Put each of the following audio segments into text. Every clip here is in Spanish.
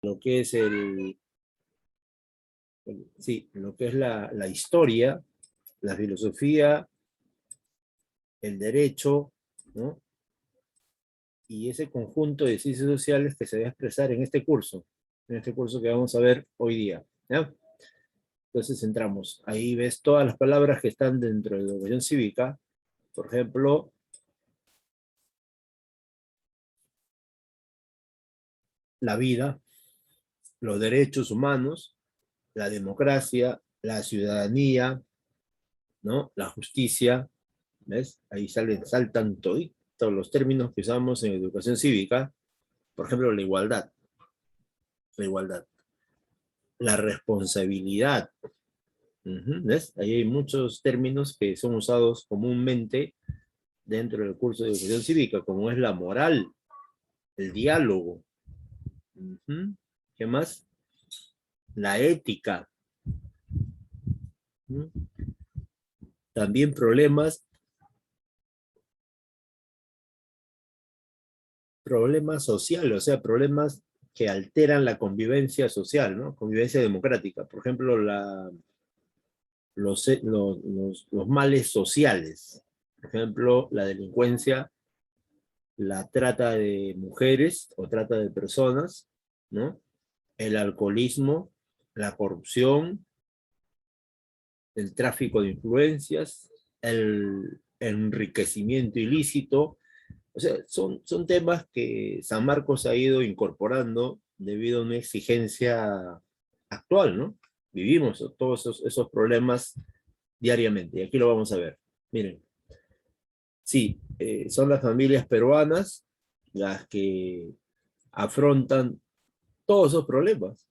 lo que es sí, lo que es la historia, la filosofía, el derecho, ¿no? Y ese conjunto de ciencias sociales que se va a expresar en este curso que vamos a ver hoy día, ¿ya? Entonces entramos, ahí ves todas las palabras que están dentro de la educación cívica, por ejemplo, la vida, los derechos humanos, la democracia, la ciudadanía, ¿no? La justicia, ¿ves? Ahí saltan todos los términos que usamos en educación cívica, por ejemplo, la igualdad, la responsabilidad, ¿ves? Ahí hay muchos términos que son usados comúnmente dentro del curso de educación cívica, como es la moral, el diálogo, ¿qué más? La ética, también problemas sociales, o sea, problemas que alteran la convivencia social, ¿no? Convivencia democrática. Por ejemplo, los males sociales. Por ejemplo, la delincuencia, la trata de mujeres o trata de personas, ¿no? El alcoholismo, la corrupción, el tráfico de influencias, el enriquecimiento ilícito. O sea, son temas que San Marcos ha ido incorporando debido a una exigencia actual, ¿no? Vivimos todos esos problemas diariamente, y aquí lo vamos a ver. Miren, sí, son las familias peruanas las que afrontan todos esos problemas.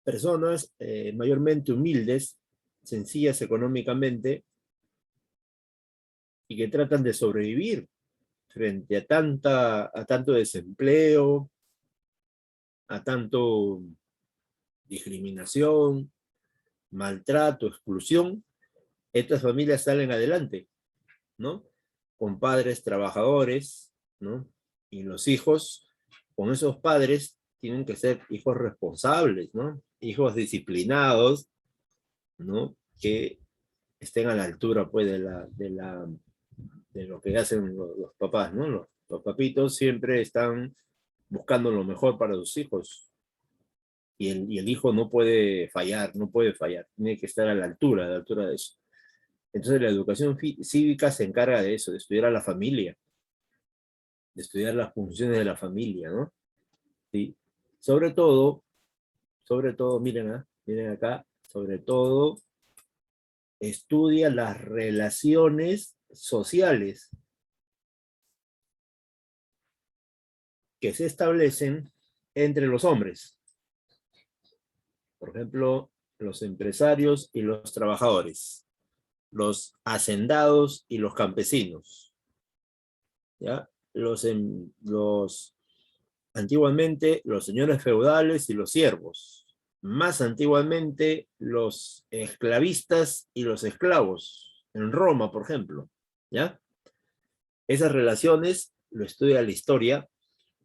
Personas mayormente humildes, sencillas económicamente, y que tratan de sobrevivir frente a tanto desempleo, a tanto discriminación, maltrato, exclusión. Estas familias salen adelante, ¿no? Con padres trabajadores, ¿no? Y los hijos, con esos padres, tienen que ser hijos responsables, ¿no? Hijos disciplinados, ¿no? Que estén a la altura, pues, de lo que hacen los papás, ¿no? Los papitos siempre están buscando lo mejor para sus hijos, y el hijo no puede fallar, no puede fallar, tiene que estar a la altura de eso. Entonces la educación cívica se encarga de eso, de estudiar a la familia, de estudiar las funciones de la familia, ¿no? ¿Sí? Sobre todo, miren, miren acá, sobre todo estudia las relaciones sociales que se establecen entre los hombres. Por ejemplo, los empresarios y los trabajadores, los hacendados y los campesinos, ¿ya? Antiguamente los señores feudales y los siervos, más antiguamente los esclavistas y los esclavos, en Roma, por ejemplo, ¿ya? Esas relaciones lo estudia la historia,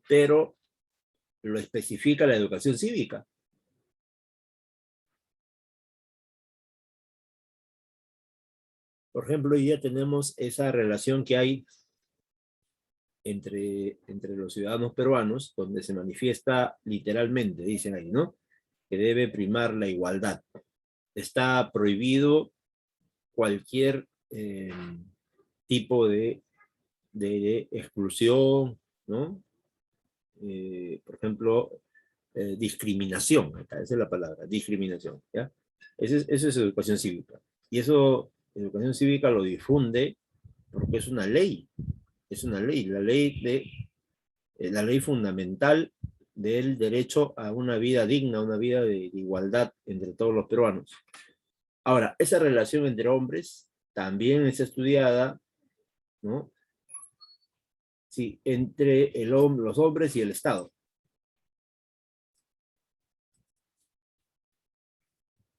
pero lo especifica la educación cívica. Por ejemplo, hoy día tenemos esa relación que hay entre los ciudadanos peruanos, donde se manifiesta literalmente, dicen ahí, ¿no? Que debe primar la igualdad. Está prohibido cualquier tipo de exclusión, ¿no? Por ejemplo, discriminación, esa es la palabra, discriminación, ¿ya? Eso es educación cívica. Y eso, educación cívica lo difunde porque es una ley, la ley fundamental del derecho a una vida digna, una vida de igualdad entre todos los peruanos. Ahora, esa relación entre hombres también es estudiada, ¿no? Sí, entre los hombres y el Estado.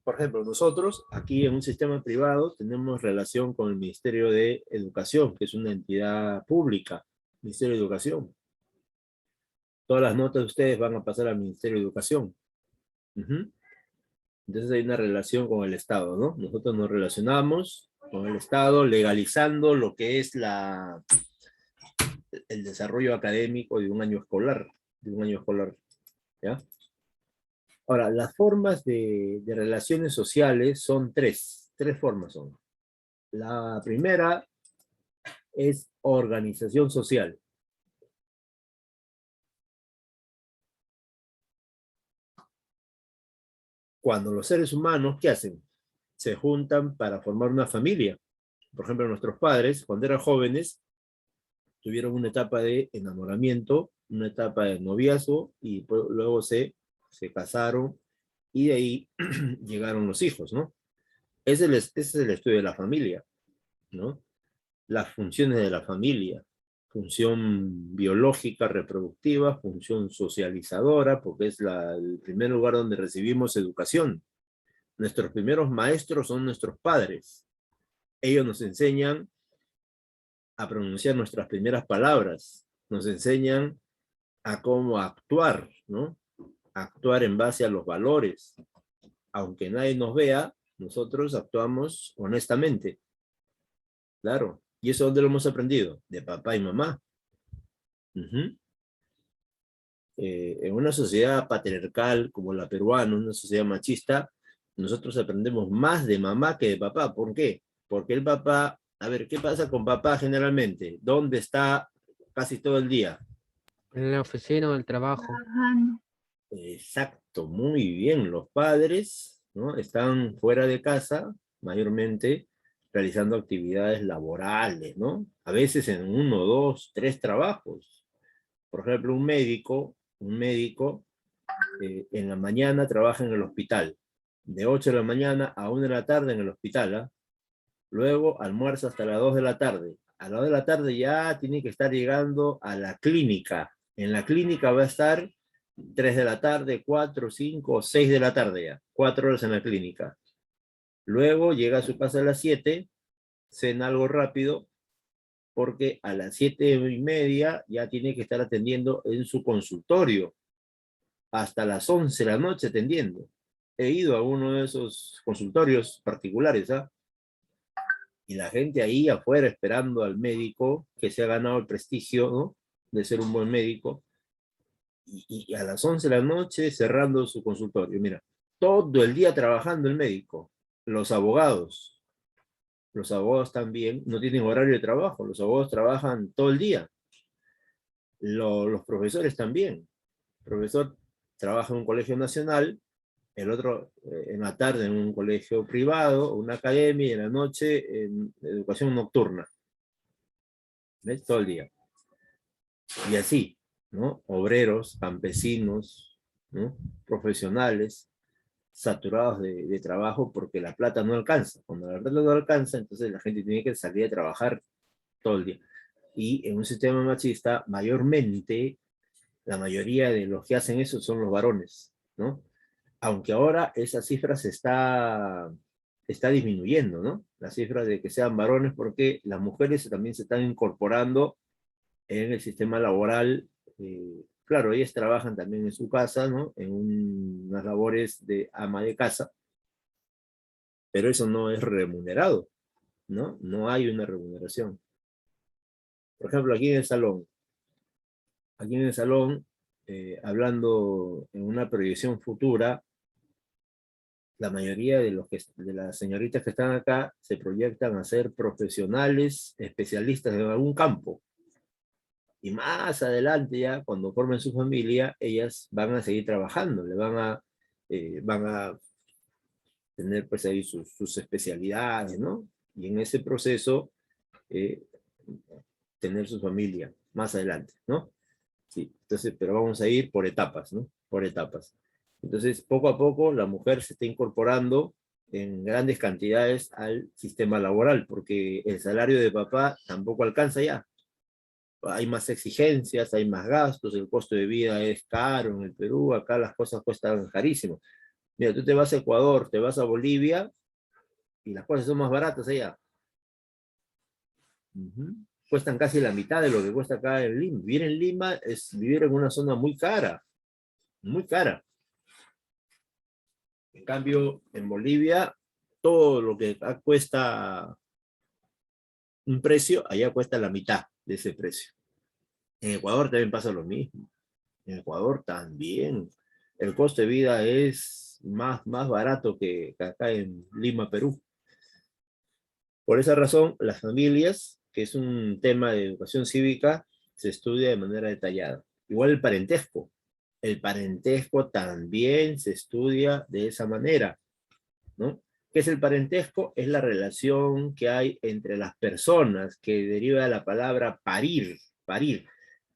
Por ejemplo, nosotros aquí en un sistema privado tenemos relación con el Ministerio de Educación, que es una entidad pública, Ministerio de Educación. Todas las notas de ustedes van a pasar al Ministerio de Educación. Ujú. Entonces hay una relación con el Estado, ¿no? Nosotros nos relacionamos con el Estado legalizando lo que es el desarrollo académico de un año escolar, ¿ya? Ahora, las formas de relaciones sociales son tres formas son. La primera es organización social. Cuando los seres humanos, ¿qué hacen? Se juntan para formar una familia. Por ejemplo, nuestros padres, cuando eran jóvenes, tuvieron una etapa de enamoramiento, una etapa de noviazgo, y luego se casaron, y de ahí llegaron los hijos, ¿no? Ese es el estudio de la familia, ¿no? Las funciones de la familia, función biológica, reproductiva, función socializadora, porque es el primer lugar donde recibimos educación. Nuestros primeros maestros son nuestros padres. Ellos nos enseñan a pronunciar nuestras primeras palabras, nos enseñan a cómo actuar, ¿no? Actuar en base a los valores. Aunque nadie nos vea, nosotros actuamos honestamente, claro. ¿Y eso dónde lo hemos aprendido? De papá y mamá. Uh-huh. En una sociedad patriarcal como la peruana, una sociedad machista, nosotros aprendemos más de mamá que de papá. ¿Por qué? Porque el papá, a ver, ¿qué pasa con papá generalmente? ¿Dónde está casi todo el día? En la oficina o el trabajo. Exacto, muy bien. Los padres, ¿no? Están fuera de casa, mayormente realizando actividades laborales, ¿no? A veces en uno, dos, tres trabajos. Por ejemplo, un médico en la mañana trabaja en el hospital, de 8 de la mañana a 1 de la tarde en el hospital, ¿ah? Luego almuerza hasta las 2 de la tarde. A las 2 de la tarde ya tiene que estar llegando a la clínica. En la clínica va a estar 3 de la tarde, 4, 5 o 6 de la tarde ya. 4 horas en la clínica. Luego llega a su casa a las 7, cena algo rápido, porque a las 7:30 ya tiene que estar atendiendo en su consultorio. Hasta las 11 de la noche atendiendo. He ido a uno de esos consultorios particulares, ¿ah? Y la gente ahí afuera esperando al médico que se ha ganado el prestigio, ¿no? De ser un buen médico, y a las 11 de la noche cerrando su consultorio. Mira, todo el día trabajando el médico. Los abogados, los abogados también no tienen horario de trabajo, los abogados trabajan todo el día. Los profesores también. El profesor trabaja en un colegio nacional, el otro en la tarde en un colegio privado, una academia, y en la noche en educación nocturna. ¿Ves? Todo el día. Y así, ¿no? Obreros, campesinos, ¿no? Profesionales, saturados de trabajo porque la plata no alcanza. Cuando la plata no alcanza, entonces la gente tiene que salir a trabajar todo el día. Y en un sistema machista, mayormente, la mayoría de los que hacen eso son los varones, ¿no? Aunque ahora esa cifra está disminuyendo, ¿no? La cifra de que sean varones, porque las mujeres también se están incorporando en el sistema laboral. Claro, ellas trabajan también en su casa, ¿no? En unas labores de ama de casa, pero eso no es remunerado, ¿no? No hay una remuneración. Por ejemplo, aquí en el salón, hablando en una proyección futura, la mayoría de las señoritas que están acá se proyectan a ser profesionales, especialistas en algún campo. Y más adelante ya, cuando formen su familia, ellas van a seguir trabajando, van a tener pues ahí sus especialidades, ¿no? Y en ese proceso, eh, tener su familia más adelante, ¿no? Sí, entonces, pero vamos a ir por etapas, ¿no? Por etapas. Entonces, poco a poco, la mujer se está incorporando en grandes cantidades al sistema laboral, porque el salario de papá tampoco alcanza ya. Hay más exigencias, hay más gastos, el costo de vida es caro en el Perú, acá las cosas cuestan carísimo. Mira, tú te vas a Ecuador, te vas a Bolivia y las cosas son más baratas allá. Uh-huh. cuestan casi la mitad de lo que cuesta acá en Lima. Vivir en Lima es vivir en una zona muy cara, muy cara. En cambio, en Bolivia, todo lo que acá cuesta un precio, allá cuesta la mitad de ese precio. En Ecuador también pasa lo mismo. En Ecuador también. El coste de vida es más barato que acá en Lima, Perú. Por esa razón, las familias, que es un tema de educación cívica, se estudia de manera detallada. Igual el parentesco. El parentesco también se estudia de esa manera, ¿no? ¿Qué es el parentesco? Es la relación que hay entre las personas, que deriva de la palabra parir, parir.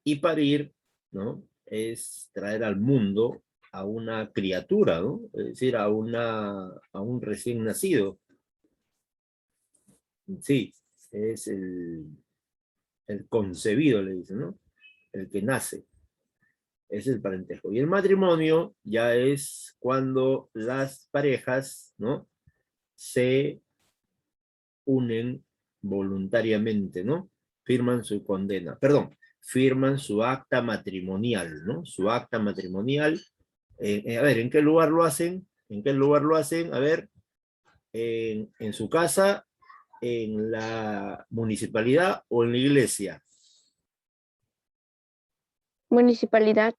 Y parir, ¿no? Es traer al mundo a una criatura, ¿no? Es decir, a un recién nacido. Sí, es el concebido, le dicen, ¿no? El que nace. Es el parentesco. Y el matrimonio ya es cuando las parejas, ¿no? Se unen voluntariamente, ¿no? Firman su condena, perdón, firman su acta matrimonial, ¿no? Su acta matrimonial. A ver, ¿en qué lugar lo hacen? ¿En qué lugar lo hacen? A ver, en su casa, en la municipalidad o en la iglesia. Municipalidad.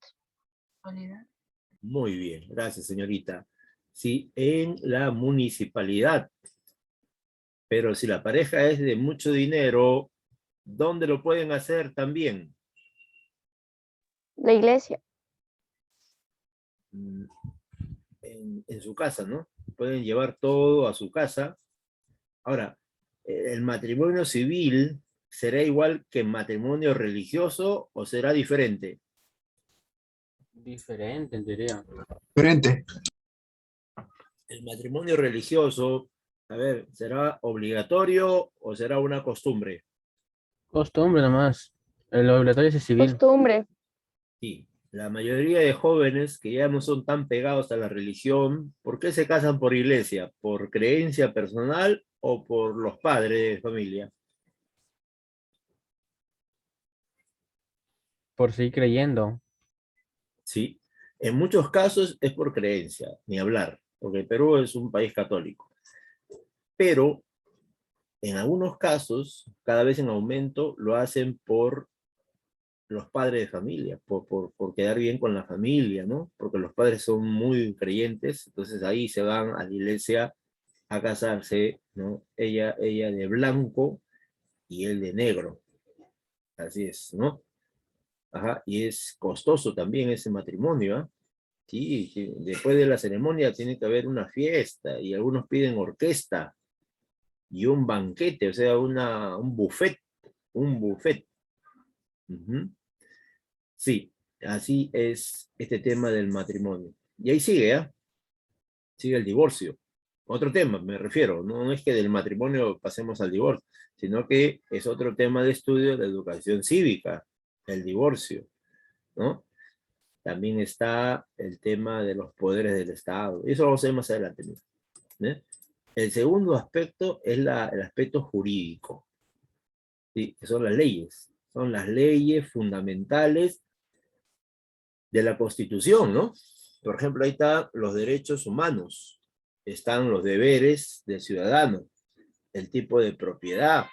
Muy bien, gracias, señorita. Sí, en la municipalidad. Pero si la pareja es de mucho dinero, ¿dónde lo pueden hacer también? La iglesia. Mm, en su casa, ¿no? Pueden llevar todo a su casa. Ahora, ¿el matrimonio civil será igual que matrimonio religioso o será diferente? Diferente, diría. Diferente. El matrimonio religioso, a ver, ¿será obligatorio o será una costumbre? Costumbre nomás. El obligatorio es civil. Costumbre. Sí, la mayoría de jóvenes que ya no son tan pegados a la religión, ¿por qué se casan por iglesia? ¿Por creencia personal o por los padres de familia? Por seguir creyendo. Sí, en muchos casos es por creencia, ni hablar, porque Perú es un país católico. Pero en algunos casos, cada vez en aumento, lo hacen por los padres de familia, por quedar bien con la familia, ¿no? Porque los padres son muy creyentes, entonces ahí se van a la iglesia a casarse, ¿no? Ella de blanco y él de negro, así es, ¿no? Ajá, y es costoso también ese matrimonio, ¿ah? Sí, sí, después de la ceremonia tiene que haber una fiesta y algunos piden orquesta y un banquete, o sea, un buffet, un buffet. Ujú. Sí, así es este tema del matrimonio. Y ahí sigue, ¿ah? Sigue el divorcio. Otro tema, me refiero, no es que del matrimonio pasemos al divorcio, sino que es otro tema de estudio de educación cívica, el divorcio, ¿no? También está el tema de los poderes del Estado. Eso lo vamos a ver más adelante. ¿Eh? El segundo aspecto es el aspecto jurídico, ¿sí? Que son las leyes fundamentales de la Constitución, ¿no? Por ejemplo, ahí están los derechos humanos, están los deberes del ciudadano, el tipo de propiedad,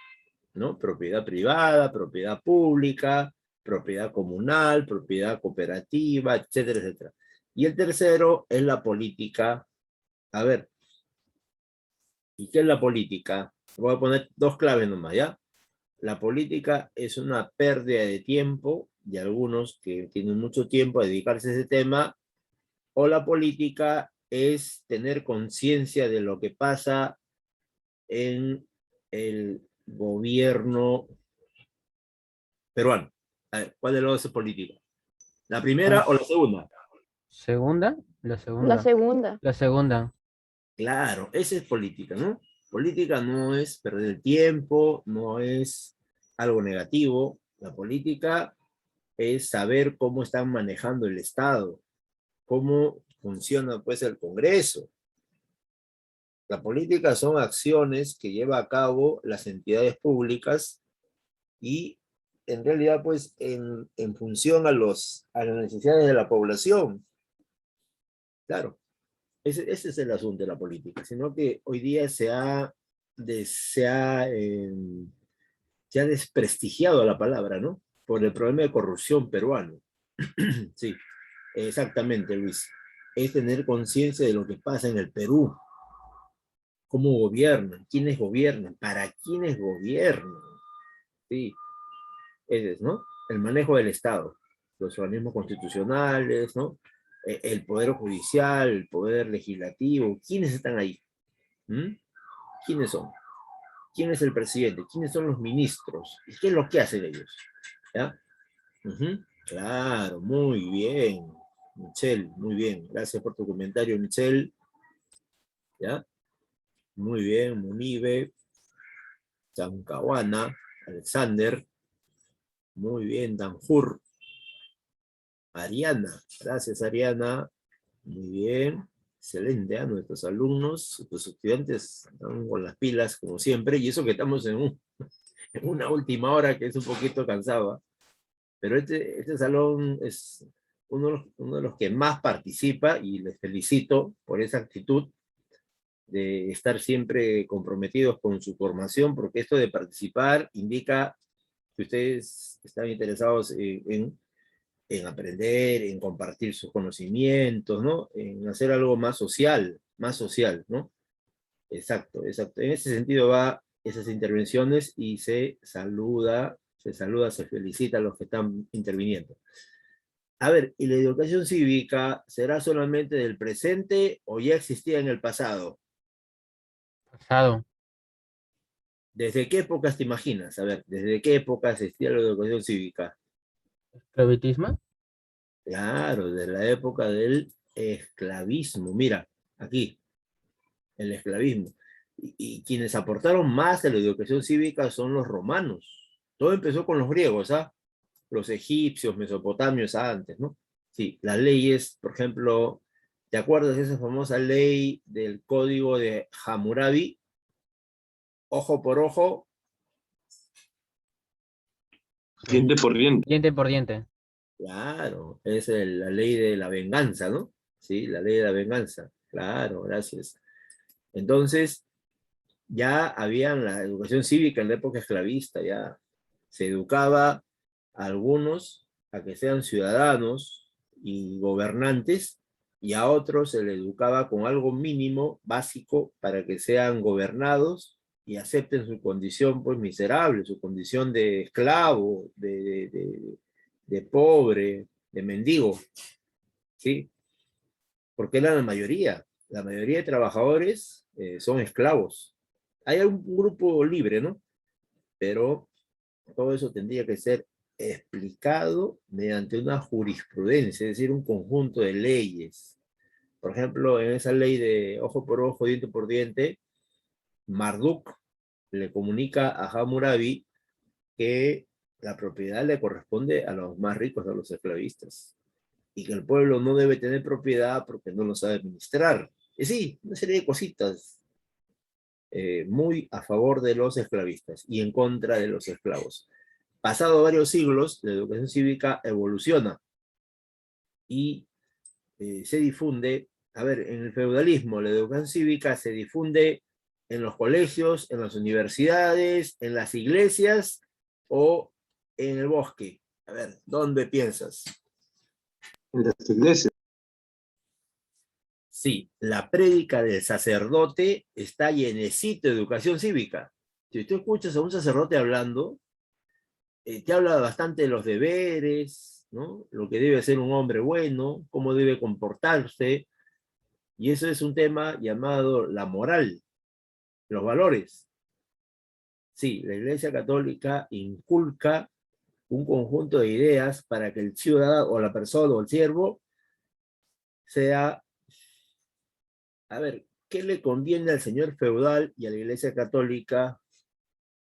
¿no? Propiedad privada, propiedad pública, propiedad comunal, propiedad cooperativa, etcétera, etcétera. Y el tercero es la política. A ver, ¿y qué es la política? Voy a poner dos claves nomás, ¿ya? La política es una pérdida de tiempo de algunos que tienen mucho tiempo a dedicarse a ese tema, o la política es tener conciencia de lo que pasa en el gobierno peruano. A ver, ¿cuál de los dos es política? ¿La ¿Cuál? primera o la segunda? ¿Segunda? La La segunda. segunda. La segunda. Claro, esa es política, ¿no? Política no es perder el tiempo, no es algo negativo. La política es saber cómo están manejando el Estado, cómo funciona pues el Congreso. La política son acciones que lleva a cabo las entidades públicas y en realidad, pues, en función a las necesidades de la población. Claro, ese es el asunto de la política, sino que hoy día se ha desprestigiado la palabra, ¿no? Por el problema de corrupción peruano. Sí, exactamente, Luis. Es tener conciencia de lo que pasa en el Perú, cómo gobiernan, quiénes gobiernan, para quiénes gobiernan. Sí, ese es, ¿no? El manejo del Estado, los organismos constitucionales, ¿no? El poder judicial, el poder legislativo, ¿quiénes están ahí? ¿Mm? ¿Quiénes son? ¿Quién es el presidente? ¿Quiénes son los ministros? ¿Y qué es lo que hacen ellos? ¿Ya? Ujú. Claro, muy bien, Michelle, muy bien. Gracias por tu comentario, Michelle. ¿Ya? Muy bien, Munibe, Chancahuana, Alexander. Muy bien, Danjur. Ariana, gracias, Ariana. Muy bien, excelente, ¿eh? Nuestros alumnos, nuestros estudiantes están con las pilas, como siempre, y eso que estamos en una última hora que es un poquito cansado, ¿eh? Pero este salón es uno de los que más participa y les felicito por esa actitud de estar siempre comprometidos con su formación, porque esto de participar indica que ustedes están interesados en aprender, en compartir sus conocimientos, ¿no? En hacer algo más social, ¿no? Exacto, exacto. En ese sentido va esas intervenciones y se felicita a los que están interviniendo. A ver, ¿y la educación cívica será solamente del presente o ya existía en el pasado? Pasado. ¿Desde qué épocas te imaginas? A ver, ¿desde qué época existía la educación cívica? ¿Esclavitismo? Claro, de la época del esclavismo. Mira, aquí, el esclavismo. Y quienes aportaron más a la educación cívica son los romanos. Todo empezó con los griegos, ¿ah? Los egipcios, mesopotamios antes, ¿no? Sí, las leyes, por ejemplo, ¿te acuerdas de esa famosa ley del código de Hammurabi? Ojo por ojo. Diente por diente. Diente por diente. Claro, es la ley de la venganza, ¿no? Sí, la ley de la venganza. Claro, gracias. Entonces, ya había la educación cívica en la época esclavista, ya se educaba a algunos a que sean ciudadanos y gobernantes, y a otros se les educaba con algo mínimo, básico, para que sean gobernados y acepten su condición pues miserable, su condición de esclavo, de pobre, de mendigo, ¿sí? Porque era la mayoría de trabajadores son esclavos. Hay un grupo libre, ¿no? Pero todo eso tendría que ser explicado mediante una jurisprudencia, es decir, un conjunto de leyes. Por ejemplo, en esa ley de ojo por ojo, diente por diente, Marduk le comunica a Hammurabi que la propiedad le corresponde a los más ricos, a los esclavistas, y que el pueblo no debe tener propiedad porque no lo sabe administrar. Y sí, una serie de cositas muy a favor de los esclavistas y en contra de los esclavos. Pasado varios siglos, la educación cívica evoluciona y se difunde. A ver, en el feudalismo, la educación cívica se difunde en los colegios, en las universidades, en las iglesias o en el bosque. A ver, ¿dónde piensas? En las iglesias. Sí, la prédica del sacerdote está llenecito de educación cívica. Si tú escuchas a un sacerdote hablando, te habla bastante de los deberes, ¿no? Lo que debe ser un hombre bueno, cómo debe comportarse, y eso es un tema llamado la moral, los valores. Sí, la Iglesia Católica inculca un conjunto de ideas para que el ciudadano o la persona o el siervo sea, a ver, ¿qué le conviene al señor feudal y a la Iglesia Católica?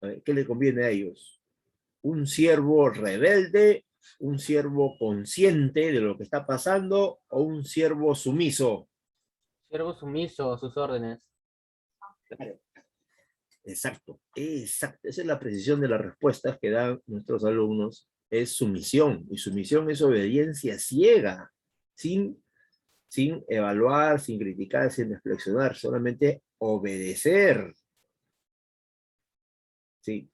A ver, ¿qué le conviene a ellos? ¿Un siervo rebelde, un siervo consciente de lo que está pasando o un siervo sumiso? Siervo sumiso a sus órdenes. Claro. Exacto, exacto. Esa es la precisión de las respuestas que dan nuestros alumnos. Es sumisión, y sumisión es obediencia ciega, sin evaluar, sin criticar, sin reflexionar, solamente obedecer. ¿Sí?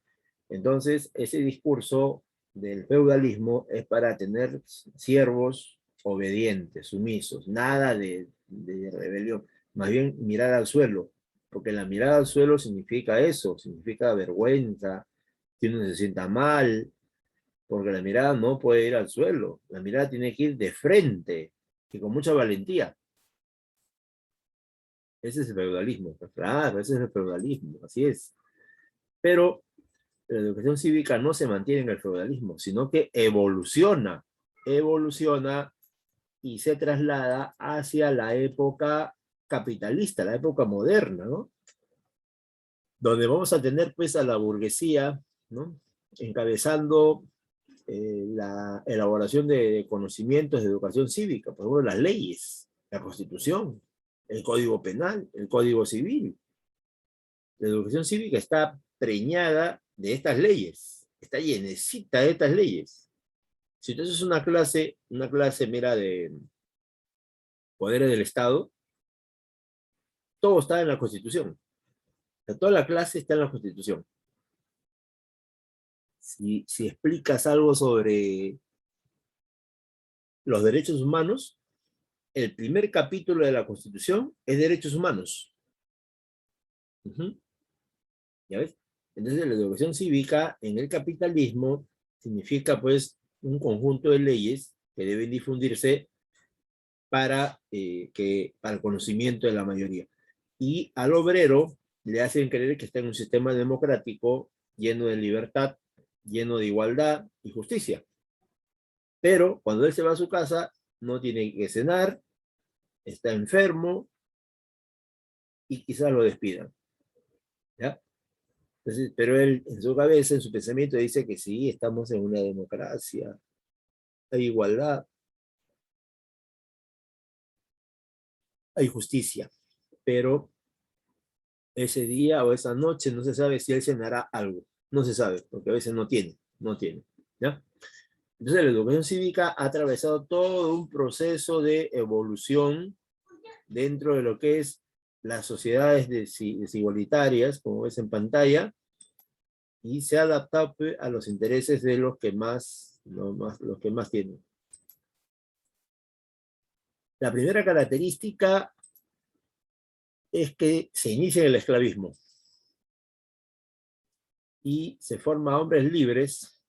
Entonces, ese discurso del feudalismo es para tener siervos obedientes, sumisos, nada de rebelión, más bien mirar al suelo, porque la mirada al suelo significa eso, significa vergüenza, que uno se sienta mal, porque la mirada no puede ir al suelo, la mirada tiene que ir de frente y con mucha valentía. Ese es el feudalismo, claro, ese es el feudalismo, así es. Pero la educación cívica no se mantiene en el feudalismo, sino que evoluciona y se traslada hacia la época capitalista, la época moderna, ¿no? Donde vamos a tener pues a la burguesía, ¿no? Encabezando la elaboración de conocimientos de educación cívica, por ejemplo, las leyes, la Constitución, el Código Penal, el Código Civil. La educación cívica está preñada de estas leyes, está llenecita de estas leyes. Si entonces una clase mira de poderes del Estado, todo está en la Constitución. O sea, toda la clase está en la Constitución. Si explicas algo sobre los derechos humanos, el primer capítulo de la Constitución es derechos humanos. ¿Ya ves? Entonces la educación cívica en el capitalismo significa pues un conjunto de leyes que deben difundirse para el conocimiento de la mayoría. Y al obrero le hacen creer que está en un sistema democrático lleno de libertad, lleno de igualdad y justicia. Pero cuando él se va a su casa, no tiene que cenar, está enfermo y quizás lo despidan. ¿Ya? Entonces, pero él en su cabeza, en su pensamiento, dice que sí, estamos en una democracia, hay igualdad, hay justicia. Pero ese día o esa noche no se sabe si él cenará algo. No se sabe, porque a veces no tiene. ¿Ya? Entonces la educación cívica ha atravesado todo un proceso de evolución dentro de lo que es las sociedades desigualitarias, como ves en pantalla, y se ha adaptado a los intereses de los que más tienen. La primera característica es que se inicia el esclavismo y se forma hombres libres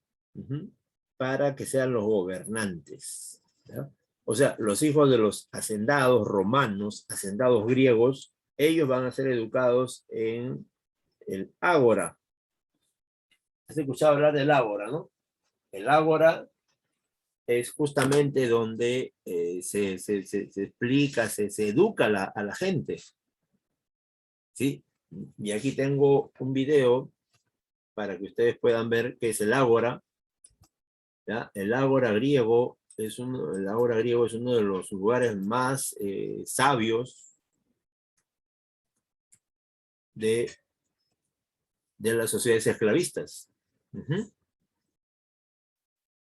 para que sean los gobernantes, ¿ya? O sea, los hijos de los hacendados romanos, hacendados griegos, ellos van a ser educados en el ágora. ¿Has escuchado hablar del ágora, no? El ágora es justamente donde se explica, se educa a la gente. ¿Sí? Y aquí tengo un video para que ustedes puedan ver qué es el ágora. ¿Ya? El ágora griego es uno de los lugares más sabios de las sociedades esclavistas.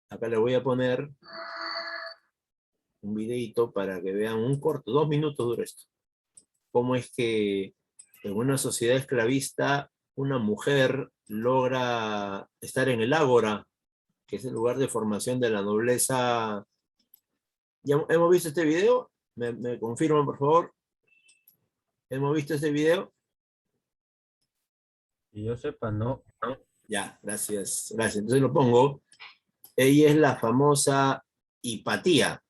Acá le voy a poner un videito para que vean un corto, 2 minutos dura esto. Cómo es que en una sociedad esclavista una mujer logra estar en el ágora, que es el lugar de formación de la nobleza. ¿Ya hemos visto este video? ¿Me confirman, por favor? ¿Hemos visto este video? Que yo sepa, no. Ya, gracias. Entonces lo pongo. Ella es la famosa Hipatía.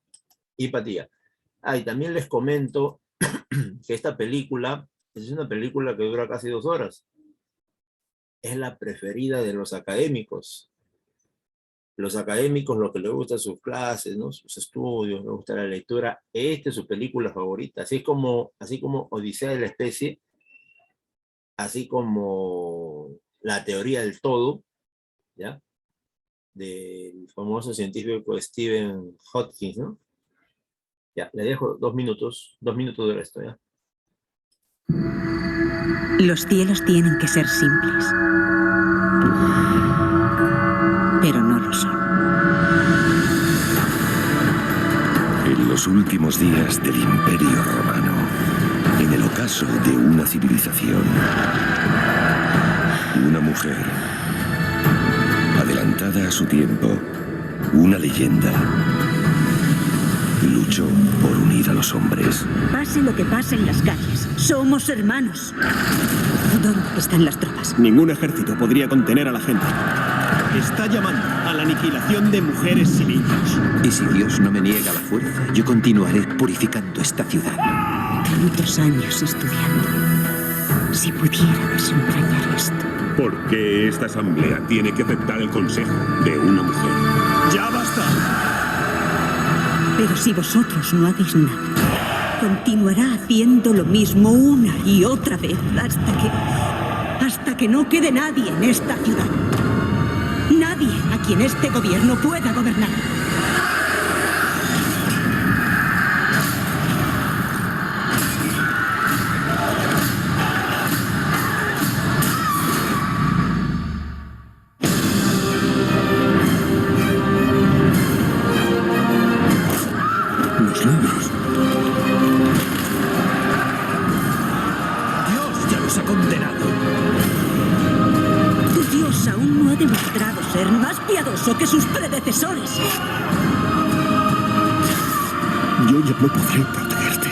Y también les comento que esta película es una película que dura casi 2 horas. Es la preferida de los académicos. Los académicos, lo que les gusta sus clases, ¿no? Sus estudios, les gusta la lectura, esta es su película favorita. Así como Odisea de la Especie, así como La Teoría del Todo, ¿ya? Del famoso científico Stephen Hawking, ¿no? Ya, le dejo 2 minutos de resto, ¿ya? Los cielos tienen que ser simples. Pero no lo son. En los últimos días del Imperio Romano, en el ocaso de una civilización, una mujer, adelantada a su tiempo, una leyenda, luchó por unir a los hombres. Pase lo que pase en las calles, somos hermanos. ¿Dónde están las tropas? Ningún ejército podría contener a la gente. Está llamando a la aniquilación de mujeres y niños. Y si Dios no me niega la fuerza, yo continuaré purificando esta ciudad. Tantos años estudiando. Si pudiera desentrañar esto. ¿Por qué esta asamblea tiene que aceptar el consejo de una mujer? ¡Ya basta! Pero si vosotros no hacéis nada, continuará haciendo lo mismo una y otra vez hasta que no quede nadie en esta ciudad. Nadie a quien este gobierno pueda gobernar. Los libros. Dios ya los ha condenado. Dios aún no ha demostrado ser más piadoso que sus predecesores. Yo ya no podré protegerte.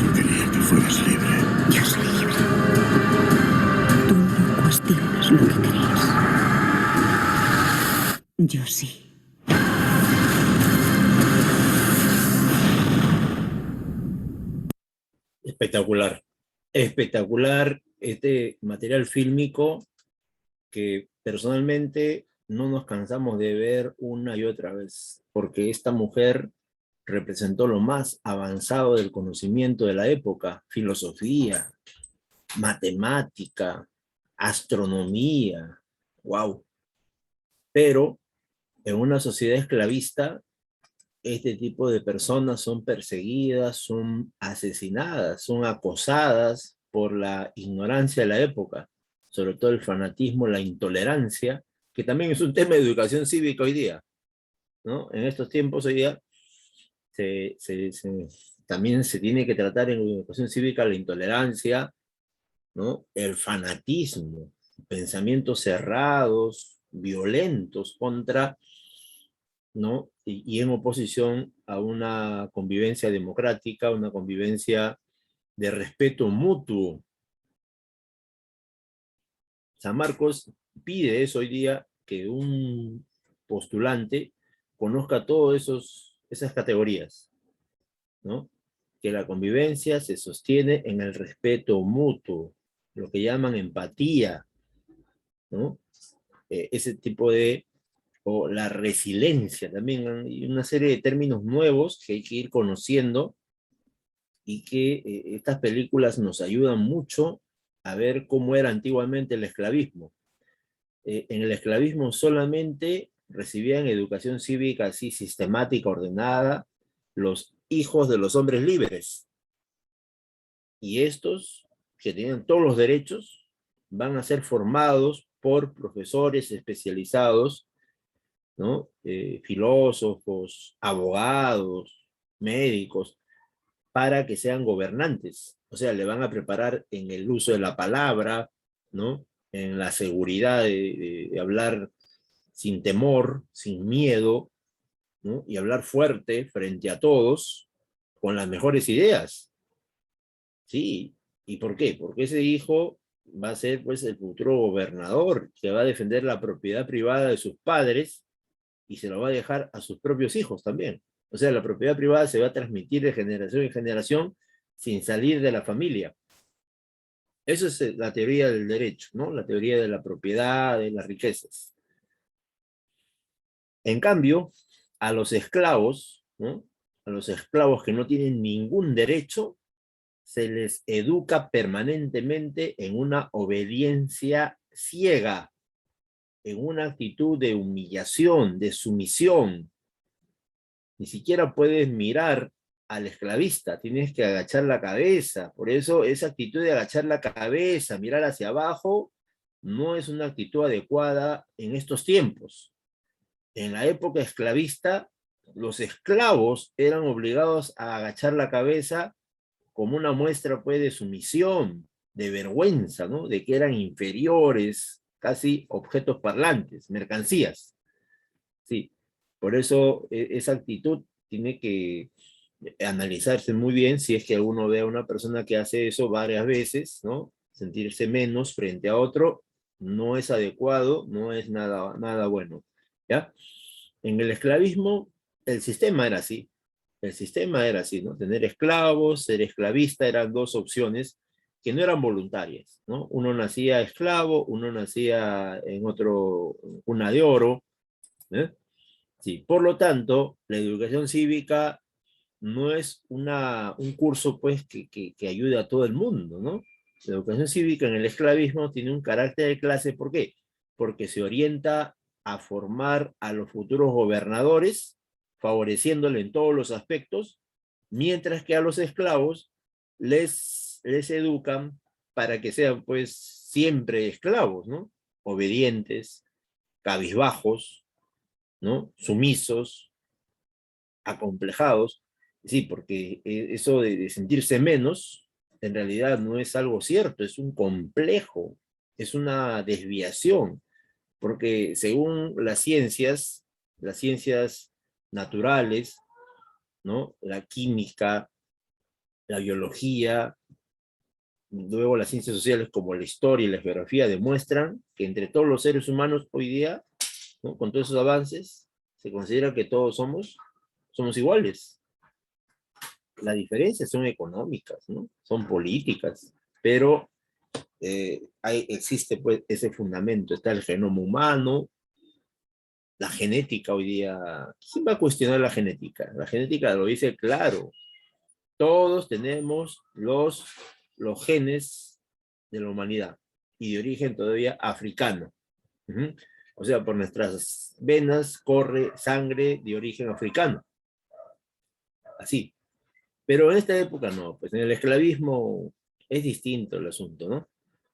Yo quería que fueras libre. Yo soy libre. Tú no cuestionas lo que crees. Yo sí. Espectacular. Espectacular este material fílmico que personalmente no nos cansamos de ver una y otra vez, porque esta mujer representó lo más avanzado del conocimiento de la época: filosofía, matemática, astronomía, wow. Pero en una sociedad esclavista, este tipo de personas son perseguidas, son asesinadas, son acosadas por la ignorancia de la época, sobre todo el fanatismo, la intolerancia, que también es un tema de educación cívica hoy día, ¿no? En estos tiempos hoy día también se tiene que tratar en educación cívica la intolerancia, ¿no? El fanatismo, pensamientos cerrados, violentos contra, ¿no? Y en oposición a una convivencia democrática, una convivencia de respeto mutuo. San Marcos pide eso hoy día, que un postulante conozca todas esas categorías, ¿no? Que la convivencia se sostiene en el respeto mutuo, lo que llaman empatía, ¿no? Ese tipo de, o la resiliencia también, hay una serie de términos nuevos que hay que ir conociendo y que estas películas nos ayudan mucho a ver cómo era antiguamente el esclavismo. En el esclavismo solamente recibían educación cívica así sistemática, ordenada, los hijos de los hombres libres. Y estos, que tienen todos los derechos, van a ser formados por profesores especializados, ¿no? Filósofos, abogados, médicos, para que sean gobernantes. O sea, le van a preparar en el uso de la palabra, ¿no? En la seguridad de hablar sin temor, sin miedo, ¿no? Y hablar fuerte frente a todos, con las mejores ideas. Sí, ¿y por qué? Porque ese hijo va a ser, pues, el futuro gobernador, que va a defender la propiedad privada de sus padres y se lo va a dejar a sus propios hijos también. O sea, la propiedad privada se va a transmitir de generación en generación sin salir de la familia. Eso es la teoría del derecho, ¿no? La teoría de la propiedad, de las riquezas. En cambio, a los esclavos, ¿no? A los esclavos que no tienen ningún derecho, se les educa permanentemente en una obediencia ciega, en una actitud de humillación, de sumisión. Ni siquiera puedes mirar al esclavista, tienes que agachar la cabeza. Por eso esa actitud de agachar la cabeza, mirar hacia abajo, no es una actitud adecuada en estos tiempos. En la época esclavista, los esclavos eran obligados a agachar la cabeza como una muestra, pues, de sumisión, de vergüenza, ¿no? De que eran inferiores, casi objetos parlantes, mercancías. Sí, por eso esa actitud tiene que analizarse muy bien si es que uno ve a una persona que hace eso varias veces, ¿no? Sentirse menos frente a otro no es adecuado, no es nada bueno, ¿ya? En el esclavismo, el sistema era así. El sistema era así, ¿no? Tener esclavos, ser esclavista, eran dos opciones que no eran voluntarias, ¿no? Uno nacía esclavo, uno nacía en otro, cuna de oro, ¿eh? Sí, por lo tanto, la educación cívica no es un curso, pues, que ayude a todo el mundo, ¿no? La educación cívica en el esclavismo tiene un carácter de clase, ¿por qué? Porque se orienta a formar a los futuros gobernadores, favoreciéndole en todos los aspectos, mientras que a los esclavos les educan para que sean, pues, siempre esclavos, ¿no? Obedientes, cabizbajos, ¿no? Sumisos, acomplejados. Sí, porque eso de sentirse menos, en realidad no es algo cierto, es un complejo, es una desviación, porque según las ciencias naturales, ¿no? La química, la biología, luego las ciencias sociales como la historia y la geografía demuestran que entre todos los seres humanos hoy día, ¿no? Con todos esos avances, se considera que todos somos iguales. Las diferencias son económicas, ¿no? Son políticas, pero existe, pues, ese fundamento. Está el genoma humano, la genética hoy día. ¿Quién va a cuestionar la genética? La genética lo dice claro. Todos tenemos los genes de la humanidad y de origen todavía africano. O sea, por nuestras venas corre sangre de origen africano. Así. Pero en esta época no, pues en el esclavismo es distinto el asunto, ¿no?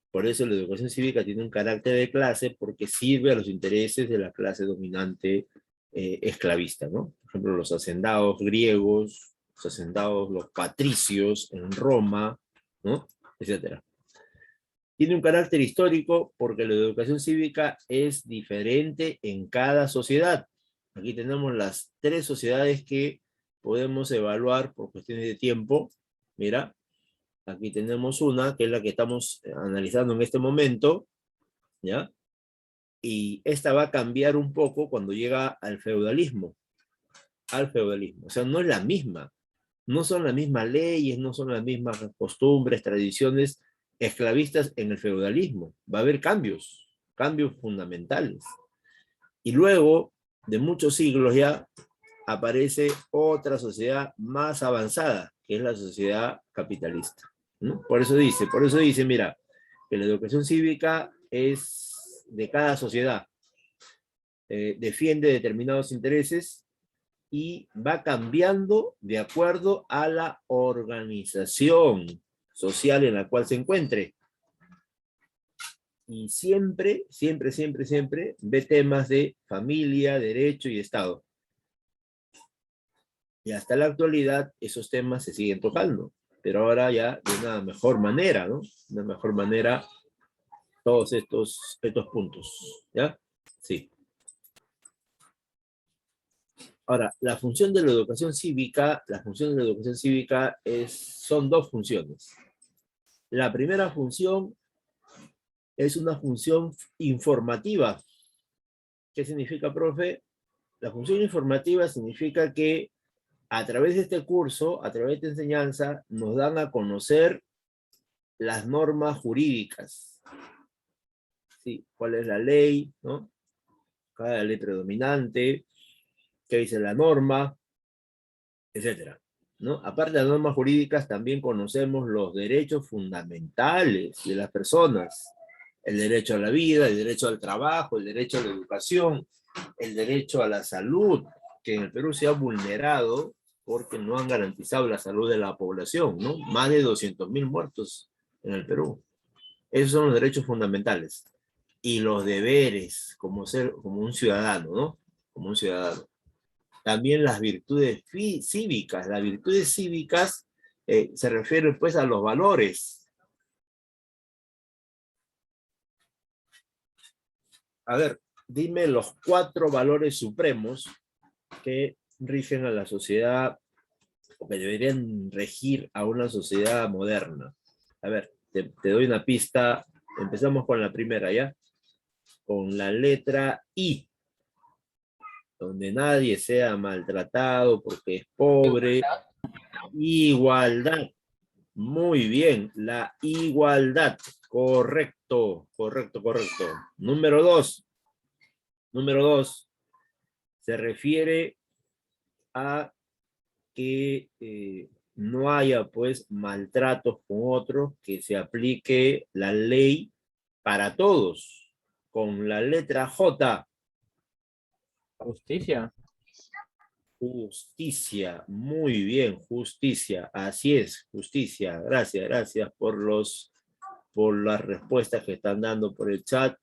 Por eso la educación cívica tiene un carácter de clase, porque sirve a los intereses de la clase dominante esclavista, ¿no? Por ejemplo, los hacendados griegos, los hacendados, los patricios en Roma, ¿no? Etcétera. Tiene un carácter histórico porque la educación cívica es diferente en cada sociedad. Aquí tenemos las 3 sociedades que podemos evaluar por cuestiones de tiempo. Mira, aquí tenemos una, que es la que estamos analizando en este momento, ¿ya? Y esta va a cambiar un poco cuando llega al feudalismo. O sea, no es la misma. No son las mismas leyes, no son las mismas costumbres, tradiciones esclavistas en el feudalismo. Va a haber cambios fundamentales. Y luego, de muchos siglos ya, aparece otra sociedad más avanzada, que es la sociedad capitalista, ¿no? Por eso dice, mira, que la educación cívica es de cada sociedad, defiende determinados intereses y va cambiando de acuerdo a la organización social en la cual se encuentre. Y siempre ve temas de familia, derecho y Estado. Y hasta la actualidad esos temas se siguen tocando, pero ahora ya de una mejor manera, ¿no? De una mejor manera todos estos puntos, ¿ya? Sí. Ahora, la función de la educación cívica, son 2 funciones. La primera función es una función informativa. ¿Qué significa, profe? La función informativa significa que a través de este curso, a través de esta enseñanza, nos dan a conocer las normas jurídicas. ¿Sí? ¿Cuál es la ley? ¿No? ¿Cuál es la ley predominante? ¿Qué dice la norma? Etcétera, ¿no? Aparte de las normas jurídicas, también conocemos los derechos fundamentales de las personas. El derecho a la vida, el derecho al trabajo, el derecho a la educación, el derecho a la salud, que en el Perú se ha vulnerado porque no han garantizado la salud de la población, ¿no? Más de 200.000 muertos en el Perú. Esos son los derechos fundamentales. Y los deberes como un ciudadano, ¿no? Como un ciudadano. También las virtudes cívicas. Las virtudes cívicas se refieren pues a los valores. A ver, dime los 4 valores supremos que rigen a la sociedad, o que deberían regir a una sociedad moderna. A ver, te doy una pista. Empezamos con la primera, ¿ya? Con la letra I. Donde nadie sea maltratado porque es pobre. Igualdad. Muy bien, la igualdad. Correcto, correcto, correcto. Número 2. Número 2. Se refiere a que no haya pues maltratos con otros, que se aplique la ley para todos. Con la letra J. Justicia. Justicia, muy bien, justicia, así es, justicia. Gracias, gracias por las respuestas que están dando por el chat.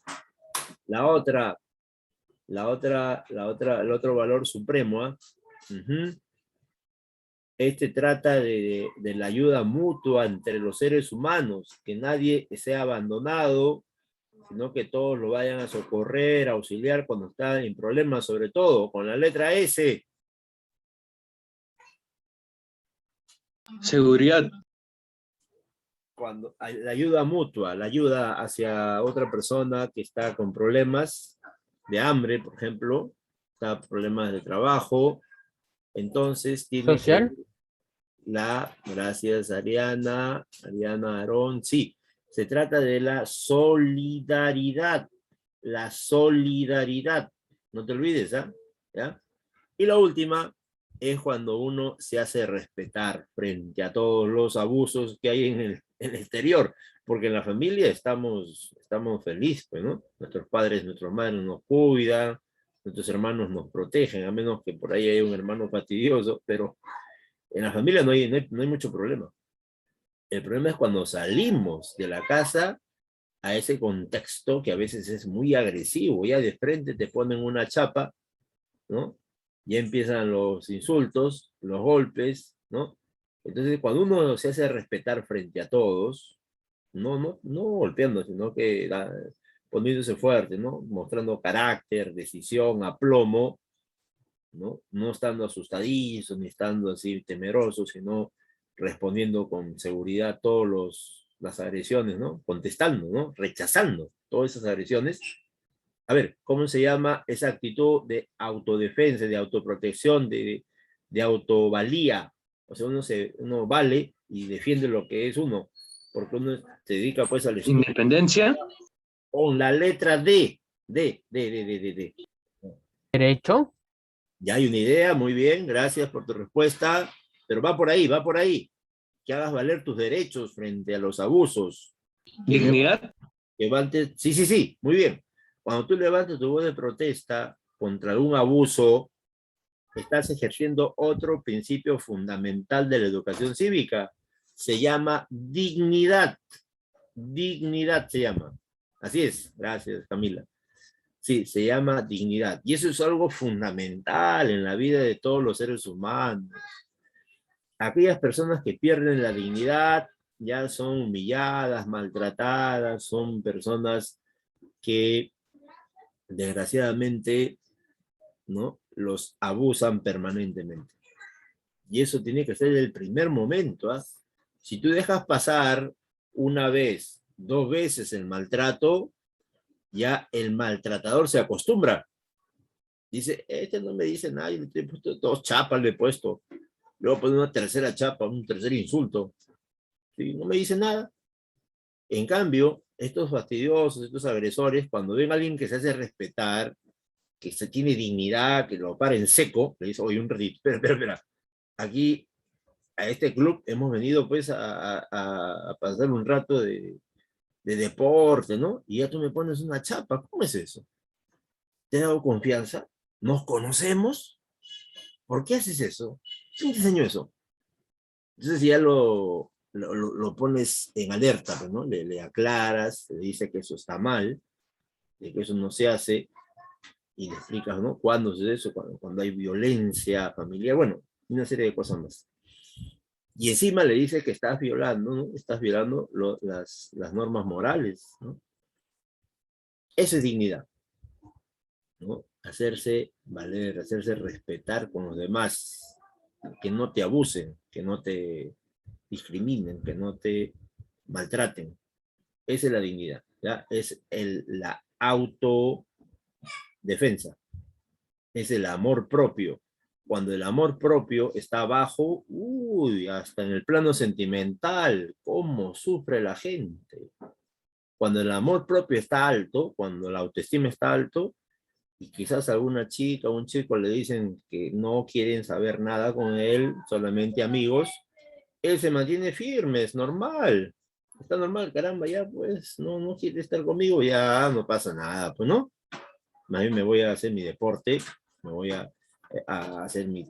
El otro valor supremo, ¿eh? Este trata de la ayuda mutua entre los seres humanos, que nadie sea abandonado, sino que todos lo vayan a socorrer, a auxiliar cuando está en problemas, sobre todo con la letra S. Seguridad. Cuando la ayuda mutua, la ayuda hacia otra persona que está con problemas de hambre, por ejemplo, está problemas de trabajo, entonces tiene ¿Social? Gracias Ariana Aarón, sí, se trata de la solidaridad, no te olvides, ¿ya? Y la última es cuando uno se hace respetar frente a todos los abusos que hay en el exterior, porque en la familia estamos felices, ¿no? Nuestros padres, nuestras madres nos cuidan, nuestros hermanos nos protegen, a menos que por ahí haya un hermano fastidioso, pero en la familia no hay mucho problema. El problema es cuando salimos de la casa a ese contexto que a veces es muy agresivo, ya de frente te ponen una chapa, ¿no? Ya empiezan los insultos, los golpes, ¿no? Entonces, cuando uno se hace respetar frente a todos, no golpeando, sino que poniéndose fuerte, ¿no? Mostrando carácter, decisión, aplomo, ¿no? No estando asustadizo, ni estando así temeroso, sino respondiendo con seguridad todas las agresiones, ¿no? Contestando, ¿no? Rechazando todas esas agresiones. A ver, ¿cómo se llama esa actitud de autodefensa, de autoprotección, de autovalía? O sea, uno vale y defiende lo que es uno, porque uno se dedica pues al estudio. Independencia. Con la letra D. ¿Derecho? Ya hay una idea, muy bien, gracias por tu respuesta, pero va por ahí, que hagas valer tus derechos frente a los abusos. Dignidad. Sí, muy bien. Cuando tú levantes tu voz de protesta contra algún abuso, estás ejerciendo otro principio fundamental de la educación cívica. Se llama dignidad. Dignidad se llama. Así es, gracias Camila. Sí, se llama dignidad. Y eso es algo fundamental en la vida de todos los seres humanos. Aquellas personas que pierden la dignidad ya son humilladas, maltratadas, son personas que desgraciadamente, ¿no?, los abusan permanentemente. Y eso tiene que ser el primer momento, ¿ah? Si tú dejas pasar una vez, 2 veces el maltrato, ya el maltratador se acostumbra. Dice, este no me dice nada, yo le he puesto 2 chapas, le he puesto. Luego pone una tercera chapa, un tercer insulto. ¿Sí? No me dice nada. En cambio, estos fastidiosos, estos agresores, cuando ven a alguien que se hace respetar, que se tiene dignidad, que lo para en seco, le dice, oye, un ratito, espera. Aquí, a este club, hemos venido pues a pasar un rato de deporte, ¿no? Y ya tú me pones una chapa, ¿cómo es eso? ¿Te he dado confianza? ¿Nos conocemos? ¿Por qué haces eso? ¿Quién diseñó eso? Entonces ya lo pones en alerta, pues, ¿no? Le aclaras, le dices que eso está mal, de que eso no se hace, y le explicas, ¿no? ¿Cuándo es eso? Cuando hay violencia familiar, bueno, una serie de cosas más. Y encima le dice que estás violando, ¿no? Estás violando las normas morales, ¿no? Eso es dignidad, ¿no? Hacerse valer, hacerse respetar con los demás, que no te abusen, que no te discriminen, que no te maltraten. Esa es la dignidad, ¿ya? Es la autodefensa, es el amor propio. Cuando el amor propio está bajo, uy, hasta en el plano sentimental, cómo sufre la gente. Cuando el amor propio está alto, cuando la autoestima está alto, y quizás alguna chica o un chico le dicen que no quieren saber nada con él, solamente amigos, él se mantiene firme, es normal. Está normal, caramba, ya pues, no quiere estar conmigo, ya no pasa nada, pues no. A mí me voy a hacer mi deporte, me voy a hacer mi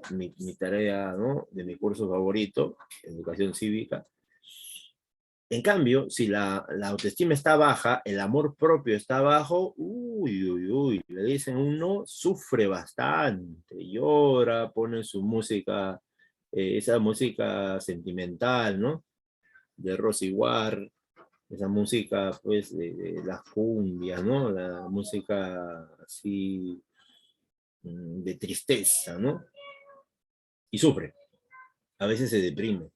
tarea, ¿no? De mi curso favorito, educación cívica. En cambio, si la autoestima está baja, el amor propio está bajo, uy, le dicen uno, sufre bastante, llora, pone su música, esa música sentimental, ¿no? De Rosy War, esa música, pues, de las cumbias, ¿no? La música así de tristeza, ¿no? Y sufre, a veces se deprime.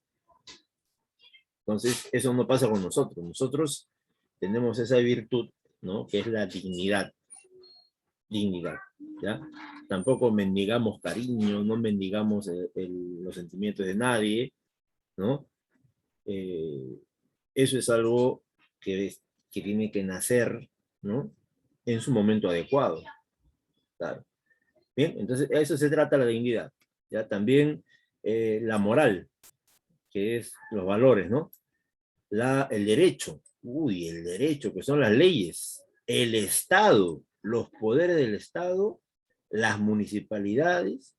Entonces, eso no pasa con nosotros. Nosotros tenemos esa virtud, ¿no? Que es la dignidad. Dignidad, ¿ya? Tampoco mendigamos cariño, no mendigamos los sentimientos de nadie, ¿no? Eso es algo que tiene que nacer, ¿no? En su momento adecuado. Claro. Bien, entonces, a eso se trata la dignidad, ¿ya? También la moral, que es los valores, ¿no? El derecho, el derecho, que son las leyes, el Estado, los poderes del Estado, las municipalidades,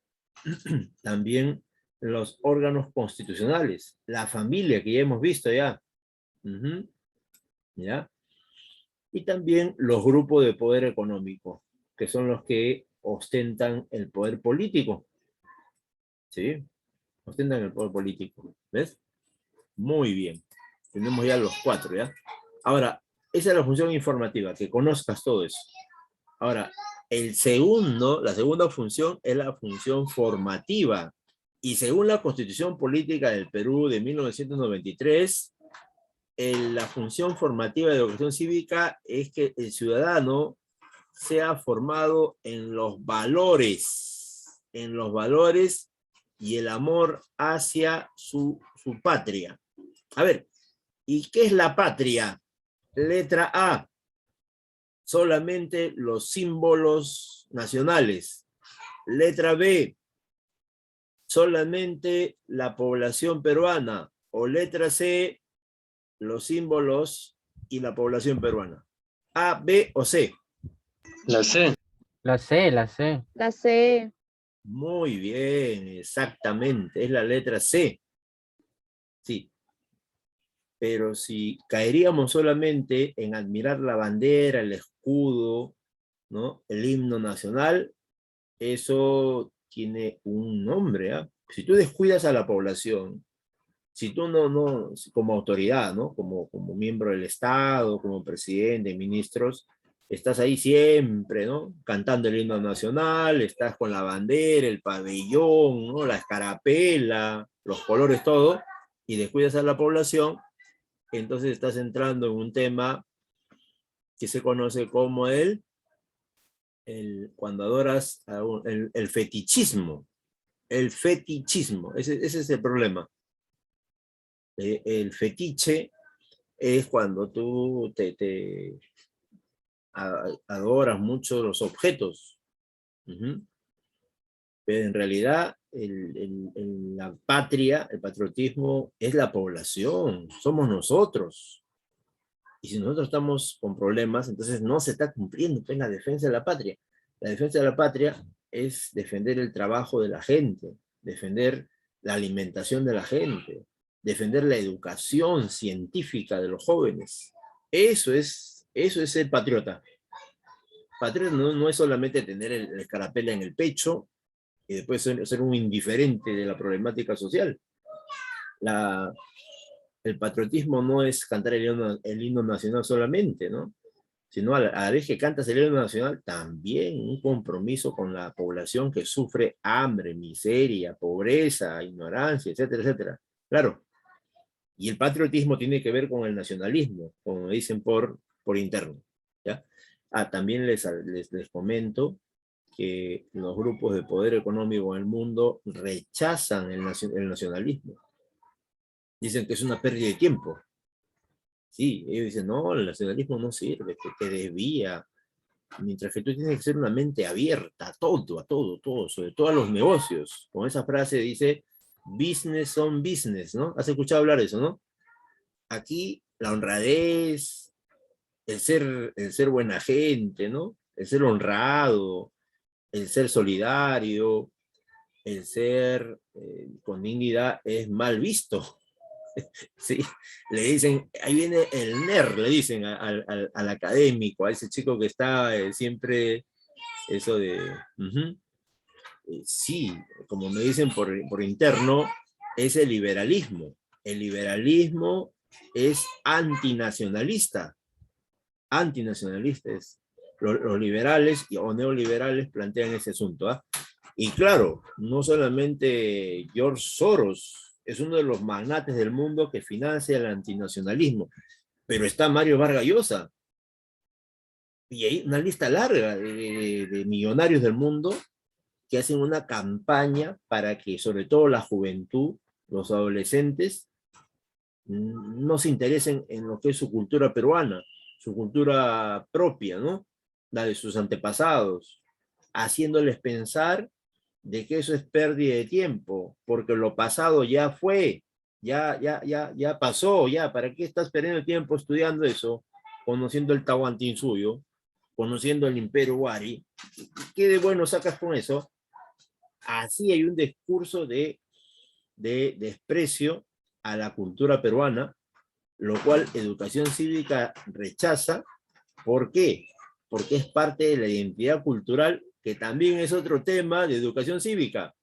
también los órganos constitucionales, la familia, que ya hemos visto ya, ¿ya? Y también los grupos de poder económico, que son los que ostentan el poder político, ¿sí? Ostentan el poder político, ¿ves? Muy bien. Tenemos ya los 4, ¿ya? Ahora, esa es la función informativa, que conozcas todo eso. Ahora, la segunda función es la función formativa. Y según la Constitución Política del Perú de 1993, la función formativa de educación cívica es que el ciudadano sea formado en los valores y el amor hacia su patria. A ver, ¿y qué es la patria? Letra A, solamente los símbolos nacionales. Letra B, solamente la población peruana. O letra C, los símbolos y la población peruana. A, B o C. La C. La C, la C. La C. Muy bien, exactamente, es la letra C. Sí. Pero si caeríamos solamente en admirar la bandera, el escudo, ¿no? El himno nacional, eso tiene un nombre, ¿ah? Si tú descuidas a la población, si tú no como autoridad, ¿no? Como miembro del Estado, como presidente, ministros, estás ahí siempre, ¿no? Cantando el himno nacional, estás con la bandera, el pabellón, ¿no? La escarapela, los colores, todo, y descuidas a la población, entonces estás entrando en un tema que se conoce como cuando adoras el fetichismo. El fetichismo, ese es el problema. El fetiche es cuando tú adoras mucho los objetos. Pero en realidad la patria, el patriotismo es la población, somos nosotros. Y si nosotros estamos con problemas, entonces no se está cumpliendo la defensa de la patria. La defensa de la patria es defender el trabajo de la gente, defender la alimentación de la gente, defender la educación científica de los jóvenes. Eso es ser patriota. Patriota no es solamente tener el escarapela en el pecho y después ser un indiferente de la problemática social. El patriotismo no es cantar el himno nacional solamente, ¿no? Sino a la vez que cantas el himno nacional, también un compromiso con la población que sufre hambre, miseria, pobreza, ignorancia, etcétera, etcétera. Claro. Y el patriotismo tiene que ver con el nacionalismo, como dicen por interno, ¿ya? También les comento que los grupos de poder económico en el mundo rechazan el nacionalismo. Dicen que es una pérdida de tiempo. Sí, ellos dicen, no, el nacionalismo no sirve, que desvía. Mientras que tú tienes que ser una mente abierta a todo, sobre todo a los negocios. Con esa frase dice, business on business, ¿no? ¿Has escuchado hablar de eso, no? Aquí la honradez, el ser buena gente, ¿no? El ser honrado, el ser solidario, el ser con dignidad es mal visto. Sí, le dicen, ahí viene el nerd, le dicen al académico, a ese chico que está siempre, eso de... sí, como me dicen por interno, es el liberalismo. El liberalismo es antinacionalista. Antinacionalista es. Los liberales o neoliberales plantean ese asunto, ¿ah? Y claro, no solamente George Soros es uno de los magnates del mundo que financia el antinacionalismo, pero está Mario Vargas Llosa. Y hay una lista larga de millonarios del mundo que hacen una campaña para que sobre todo la juventud, los adolescentes, no se interesen en lo que es su cultura peruana, su cultura propia, ¿no? La de sus antepasados, haciéndoles pensar de que eso es pérdida de tiempo, porque lo pasado ya fue, ya pasó, ya, ¿para qué estás perdiendo tiempo estudiando eso? Conociendo el Tahuantinsuyo, conociendo el Imperio Wari, ¿qué de bueno sacas con eso? Así hay un discurso de desprecio a la cultura peruana, lo cual Educación Cívica rechaza. ¿Por qué? Porque es parte de la identidad cultural, que también es otro tema de Educación Cívica.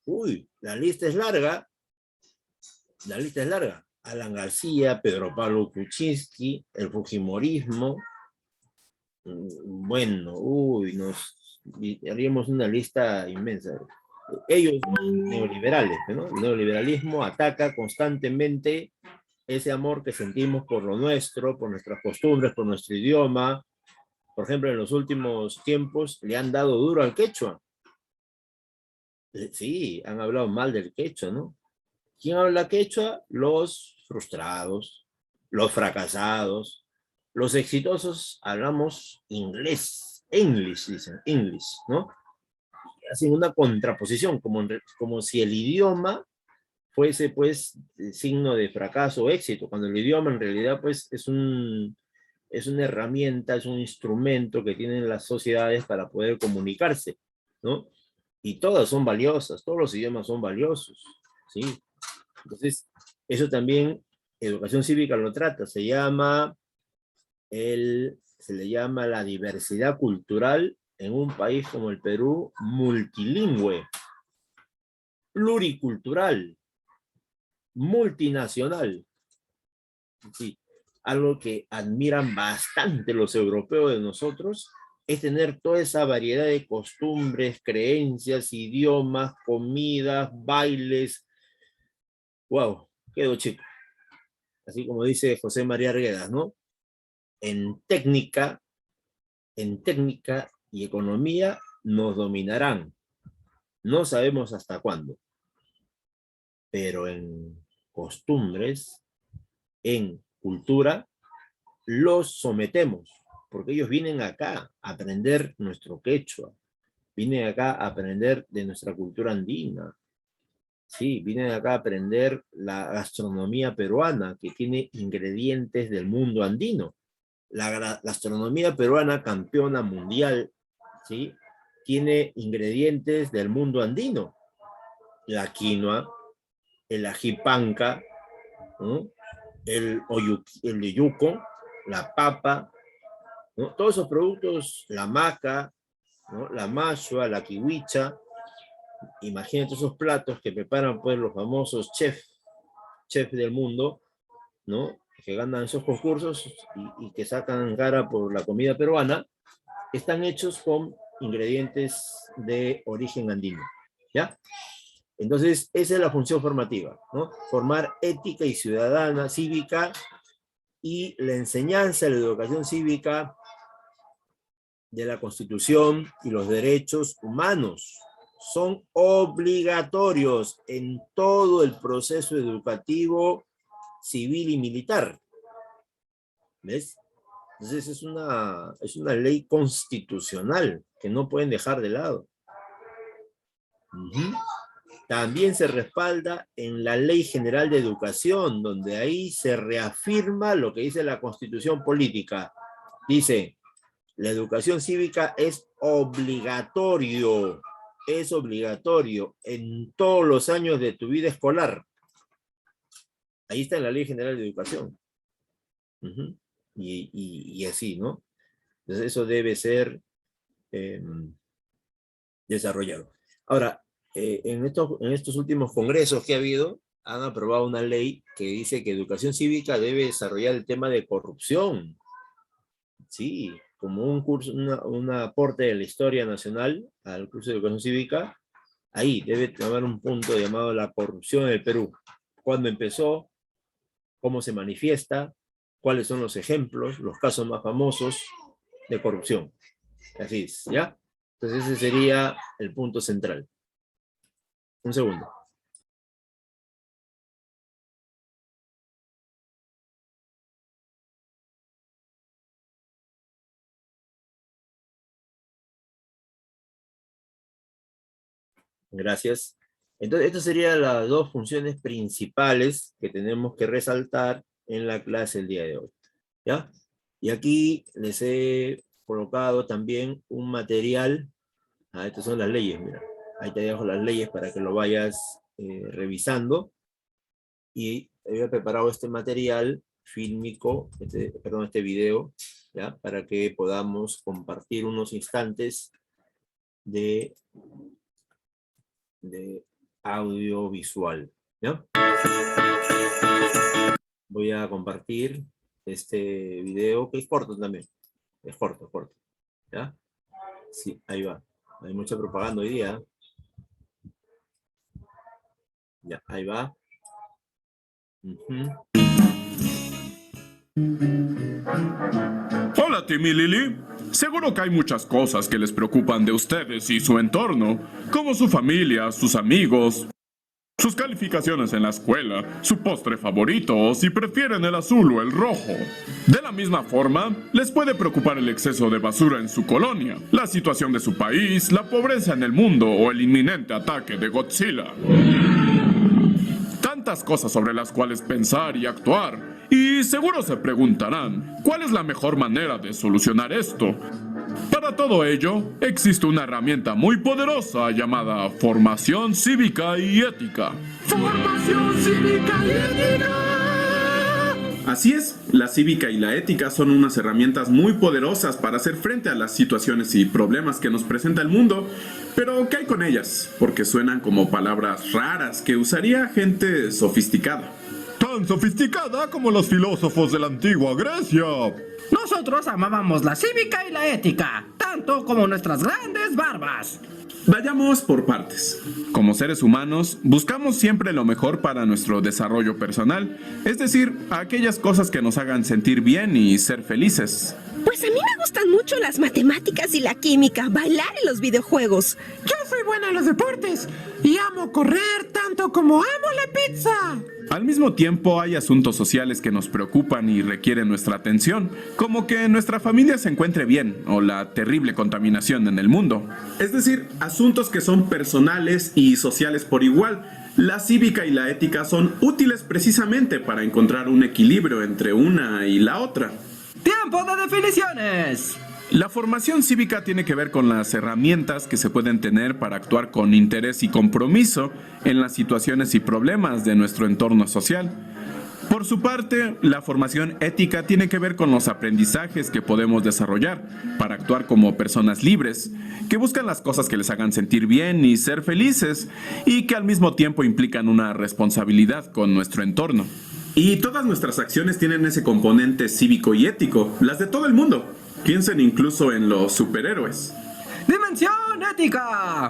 Uy, la lista es larga. La lista es larga. Alan García, Pedro Pablo Kuczynski, el fujimorismo. Bueno, haríamos una lista inmensa. Ellos son neoliberales, ¿no? El neoliberalismo ataca constantemente ese amor que sentimos por lo nuestro, por nuestras costumbres, por nuestro idioma. Por ejemplo, en los últimos tiempos le han dado duro al quechua. Sí, han hablado mal del quechua, ¿no? ¿Quién habla quechua? Los frustrados, los fracasados, los exitosos hablamos inglés, English, dicen, English, ¿no? Hacen una contraposición, como si el idioma fuese, pues, signo de fracaso o éxito, cuando el idioma en realidad, pues, es una herramienta, es un instrumento que tienen las sociedades para poder comunicarse, ¿no? Y todas son valiosas, todos los idiomas son valiosos, ¿sí? Entonces, eso también Educación Cívica lo trata, se le llama la diversidad cultural en un país como el Perú, multilingüe, pluricultural, multinacional. Sí, algo que admiran bastante los europeos de nosotros es tener toda esa variedad de costumbres, creencias, idiomas, comidas, bailes. ¡Wow! Quedó chico. Así como dice José María Arguedas, ¿no? En técnica y economía nos dominarán. No sabemos hasta cuándo. Pero en costumbres, en cultura, los sometemos. Porque ellos vienen acá a aprender nuestro quechua. Vienen acá a aprender de nuestra cultura andina. Sí, vienen acá a aprender la gastronomía peruana, que tiene ingredientes del mundo andino. La gastronomía peruana, campeona mundial, ¿sí? Tiene ingredientes del mundo andino. la quinoa, el ají panca, ¿no? el yuco, la papa, ¿no? Todos esos productos, la maca, ¿no? La mashua, la kiwicha. Imagínate esos platos que preparan pues los famosos chefs del mundo, ¿no? Que ganan esos concursos y que sacan cara por la comida peruana, están hechos con ingredientes de origen andino, ¿ya? Entonces, esa es la función formativa, ¿no? Formar ética y ciudadana, cívica, y la enseñanza, la educación cívica de la Constitución y los derechos humanos son obligatorios en todo el proceso educativo civil y militar. ¿Ves? Entonces es una ley constitucional que no pueden dejar de lado. También se respalda en la Ley General de Educación, donde ahí se reafirma lo que dice la Constitución Política. Dice, la educación cívica es obligatorio en todos los años de tu vida escolar. Ahí está en la Ley General de Educación. Y así, ¿no? Entonces eso debe ser desarrollado. Ahora, en estos últimos congresos que ha habido, han aprobado una ley que dice que educación cívica debe desarrollar el tema de corrupción. Sí, como un curso, un aporte de la historia nacional al curso de educación cívica, ahí debe tomar un punto llamado la corrupción en el Perú. ¿Cuándo empezó? ¿Cómo se manifiesta? ¿Cuáles son los ejemplos, los casos más famosos de corrupción? Así es, ¿ya? Entonces ese sería el punto central. Un segundo. Gracias. Entonces, estas serían las dos funciones principales que tenemos que resaltar en la clase el día de hoy, ¿ya? Y aquí les he colocado también un material. Estas son las leyes, mira. Ahí te dejo las leyes para que lo vayas revisando. Y había preparado este material fílmico, este video, ¿ya? Para que podamos compartir unos instantes de audiovisual, ¿ya? Voy a compartir este video, que es corto también. Es corto, ¿ya? Sí, ahí va. Hay mucha propaganda hoy día. Ya, ahí va. Hola, Tim y Lily. Seguro que hay muchas cosas que les preocupan de ustedes y su entorno, como su familia, sus amigos, sus calificaciones en la escuela, su postre favorito o si prefieren el azul o el rojo. De la misma forma, les puede preocupar el exceso de basura en su colonia, la situación de su país, la pobreza en el mundo o el inminente ataque de Godzilla. Tantas cosas sobre las cuales pensar y actuar. Y seguro se preguntarán, ¿cuál es la mejor manera de solucionar esto? Para todo ello, existe una herramienta muy poderosa llamada formación cívica y ética. ¡Formación cívica y ética! Así es, la cívica y la ética son unas herramientas muy poderosas para hacer frente a las situaciones y problemas que nos presenta el mundo. Pero, ¿qué hay con ellas? Porque suenan como palabras raras que usaría gente sofisticada. Tan sofisticada como los filósofos de la antigua Grecia. Nosotros amábamos la cívica y la ética, tanto como nuestras grandes barbas. Vayamos por partes. Como seres humanos, buscamos siempre lo mejor para nuestro desarrollo personal, es decir, aquellas cosas que nos hagan sentir bien y ser felices. Pues a mí me gustan mucho las matemáticas y la química, bailar y los videojuegos. Yo soy buena en los deportes y amo correr tanto como amo la pizza. Al mismo tiempo hay asuntos sociales que nos preocupan y requieren nuestra atención, como que nuestra familia se encuentre bien o la terrible contaminación en el mundo. Es decir, asuntos que son personales y sociales por igual. La cívica y la ética son útiles precisamente para encontrar un equilibrio entre una y la otra. ¡Tiempo de definiciones! La formación cívica tiene que ver con las herramientas que se pueden tener para actuar con interés y compromiso en las situaciones y problemas de nuestro entorno social. Por su parte, la formación ética tiene que ver con los aprendizajes que podemos desarrollar para actuar como personas libres, que buscan las cosas que les hagan sentir bien y ser felices, y que al mismo tiempo implican una responsabilidad con nuestro entorno. Y todas nuestras acciones tienen ese componente cívico y ético, las de todo el mundo. Piensen incluso en los superhéroes. ¡Dimensión ética!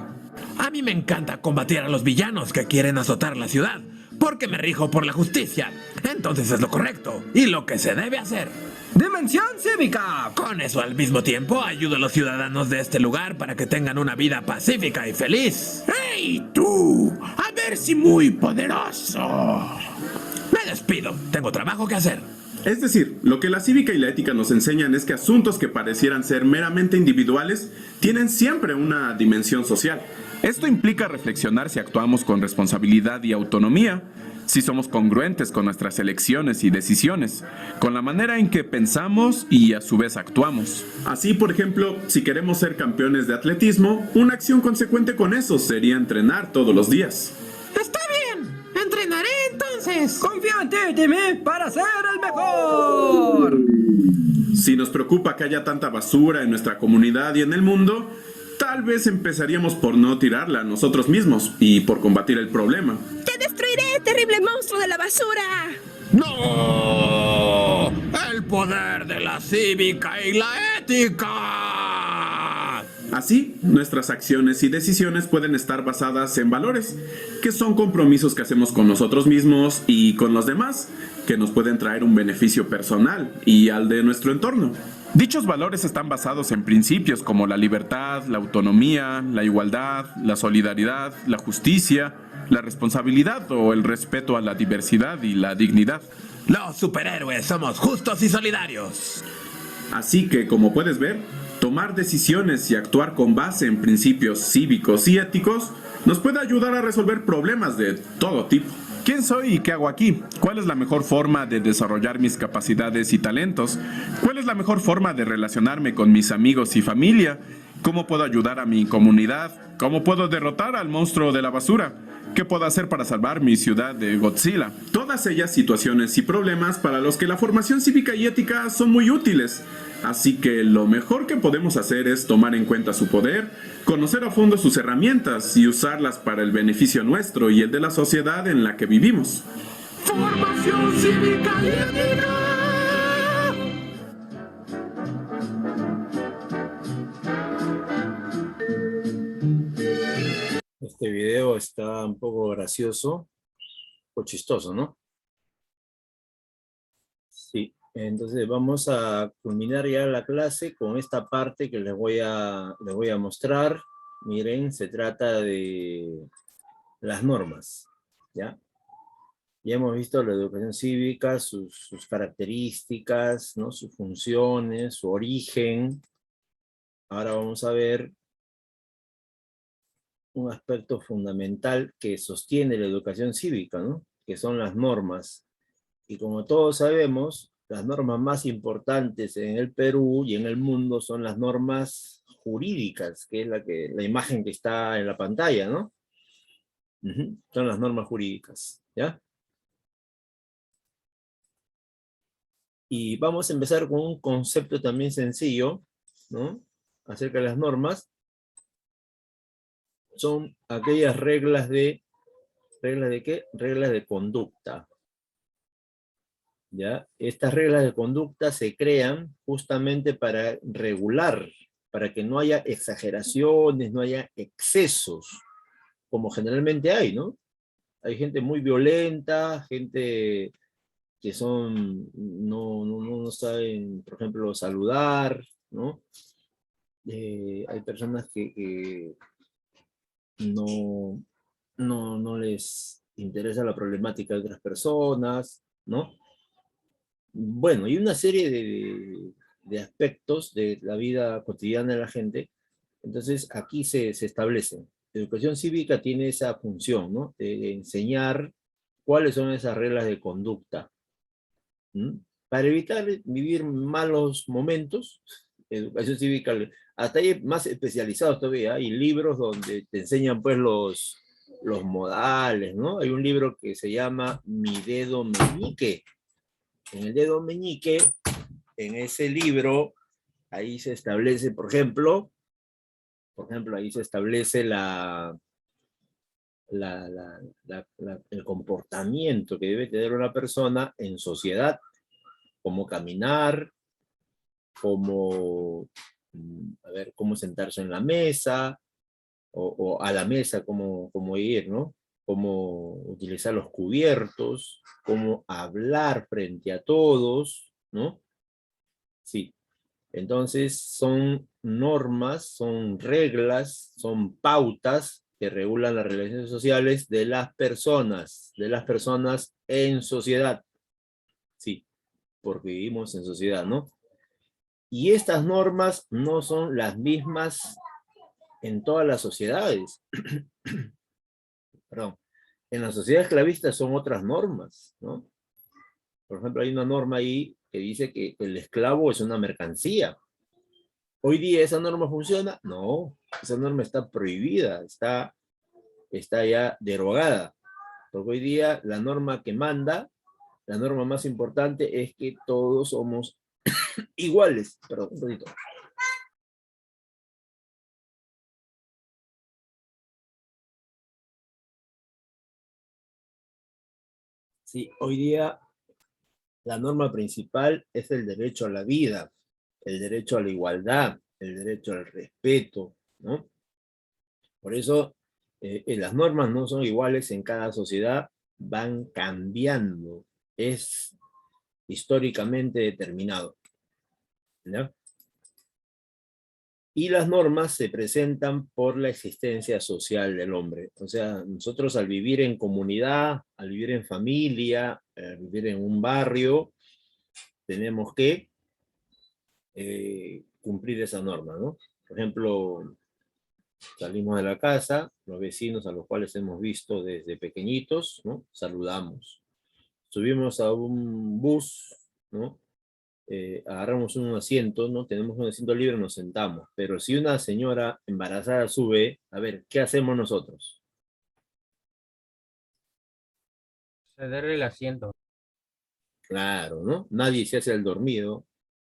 A mí me encanta combatir a los villanos que quieren azotar la ciudad, porque me rijo por la justicia. Entonces es lo correcto y lo que se debe hacer. ¡Dimensión cívica! Con eso al mismo tiempo ayudo a los ciudadanos de este lugar para que tengan una vida pacífica y feliz. ¡Hey tú! A ver si muy poderoso. Me despido, tengo trabajo que hacer. Es decir, lo que la cívica y la ética nos enseñan es que asuntos que parecieran ser meramente individuales tienen siempre una dimensión social. Esto implica reflexionar si actuamos con responsabilidad y autonomía, si somos congruentes con nuestras elecciones y decisiones, con la manera en que pensamos y a su vez actuamos. Así, por ejemplo, si queremos ser campeones de atletismo, una acción consecuente con eso sería entrenar todos los días. Está bien, entrenaré entonces. Confío en ti, Timmy, para ser el mejor. Si nos preocupa que haya tanta basura en nuestra comunidad y en el mundo, tal vez empezaríamos por no tirarla a nosotros mismos y por combatir el problema. ¡Te destruiré, terrible monstruo de la basura! ¡No! ¡El poder de la cívica y la ética! Así, nuestras acciones y decisiones pueden estar basadas en valores, que son compromisos que hacemos con nosotros mismos y con los demás, que nos pueden traer un beneficio personal y al de nuestro entorno. Dichos valores están basados en principios como la libertad, la autonomía, la igualdad, la solidaridad, la justicia, la responsabilidad o el respeto a la diversidad y la dignidad. Los superhéroes somos justos y solidarios. Así que, como puedes ver, tomar decisiones y actuar con base en principios cívicos y éticos nos puede ayudar a resolver problemas de todo tipo. ¿Quién soy y qué hago aquí? ¿Cuál es la mejor forma de desarrollar mis capacidades y talentos? ¿Cuál es la mejor forma de relacionarme con mis amigos y familia? ¿Cómo puedo ayudar a mi comunidad? ¿Cómo puedo derrotar al monstruo de la basura? ¿Qué puedo hacer para salvar mi ciudad de Godzilla? Todas ellas situaciones y problemas para los que la formación cívica y ética son muy útiles. Así que lo mejor que podemos hacer es tomar en cuenta su poder, conocer a fondo sus herramientas y usarlas para el beneficio nuestro y el de la sociedad en la que vivimos. ¡Formación cívica y ética! Este video está un poco gracioso o chistoso, ¿no? Sí, entonces vamos a culminar ya la clase con esta parte que les voy a mostrar. Miren, se trata de las normas, ¿ya? Ya hemos visto la educación cívica, sus características, ¿no? Sus funciones, su origen. Ahora vamos a ver un aspecto fundamental que sostiene la educación cívica, ¿no? Que son las normas. Y como todos sabemos, las normas más importantes en el Perú y en el mundo son las normas jurídicas, que es la imagen que está en la pantalla, ¿no? Son las normas jurídicas, ¿ya? Y vamos a empezar con un concepto también sencillo, ¿no? Acerca de las normas. Son aquellas reglas de ¿qué? Reglas de conducta. ¿Ya? Estas reglas de conducta se crean justamente para regular, para que no haya exageraciones, no haya excesos, como generalmente hay, ¿no? Hay gente muy violenta, gente que no saben, por ejemplo, saludar, ¿no? Hay personas que no les interesa la problemática de otras personas, ¿no? Bueno, y una serie de aspectos de la vida cotidiana de la gente. Entonces aquí se establecen. La educación cívica tiene esa función, ¿no? De enseñar cuáles son esas reglas de conducta, para evitar vivir malos momentos educación cívica, hasta ahí más especializados todavía, hay libros donde te enseñan pues los modales, ¿no? Hay un libro que se llama Mi Dedo Meñique. En el Dedo Meñique, en ese libro, ahí se establece, por ejemplo, ahí se establece el comportamiento que debe tener una persona en sociedad, cómo caminar, cómo sentarse en la mesa, o a la mesa, cómo ir, ¿no? Cómo utilizar los cubiertos, cómo hablar frente a todos, ¿no? Sí. Entonces son normas, son reglas, son pautas que regulan las relaciones sociales de las personas en sociedad. Sí, porque vivimos en sociedad, ¿no? Y estas normas no son las mismas en todas las sociedades. Perdón. En la sociedad esclavista son otras normas, ¿no? Por ejemplo, hay una norma ahí que dice que el esclavo es una mercancía. ¿Hoy día esa norma funciona? No, esa norma está prohibida, está ya derogada. Porque hoy día la norma que manda, la norma más importante es que todos somos iguales. Perdón, un poquito. Sí, hoy día la norma principal es el derecho a la vida, el derecho a la igualdad, el derecho al respeto, ¿no? Por eso las normas no son iguales en cada sociedad, van cambiando, es históricamente determinado, ¿no? Y las normas se presentan por la existencia social del hombre. O sea, nosotros al vivir en comunidad, al vivir en familia, al vivir en un barrio, tenemos que cumplir esa norma, ¿no? Por ejemplo, salimos de la casa, los vecinos a los cuales hemos visto desde pequeñitos, ¿no? Saludamos. Subimos a un bus, ¿no? Agarramos un asiento, ¿no? Tenemos un asiento libre, nos sentamos. Pero si una señora embarazada sube, a ver, ¿qué hacemos nosotros? Cederle el asiento. Claro, ¿no? Nadie se hace el dormido,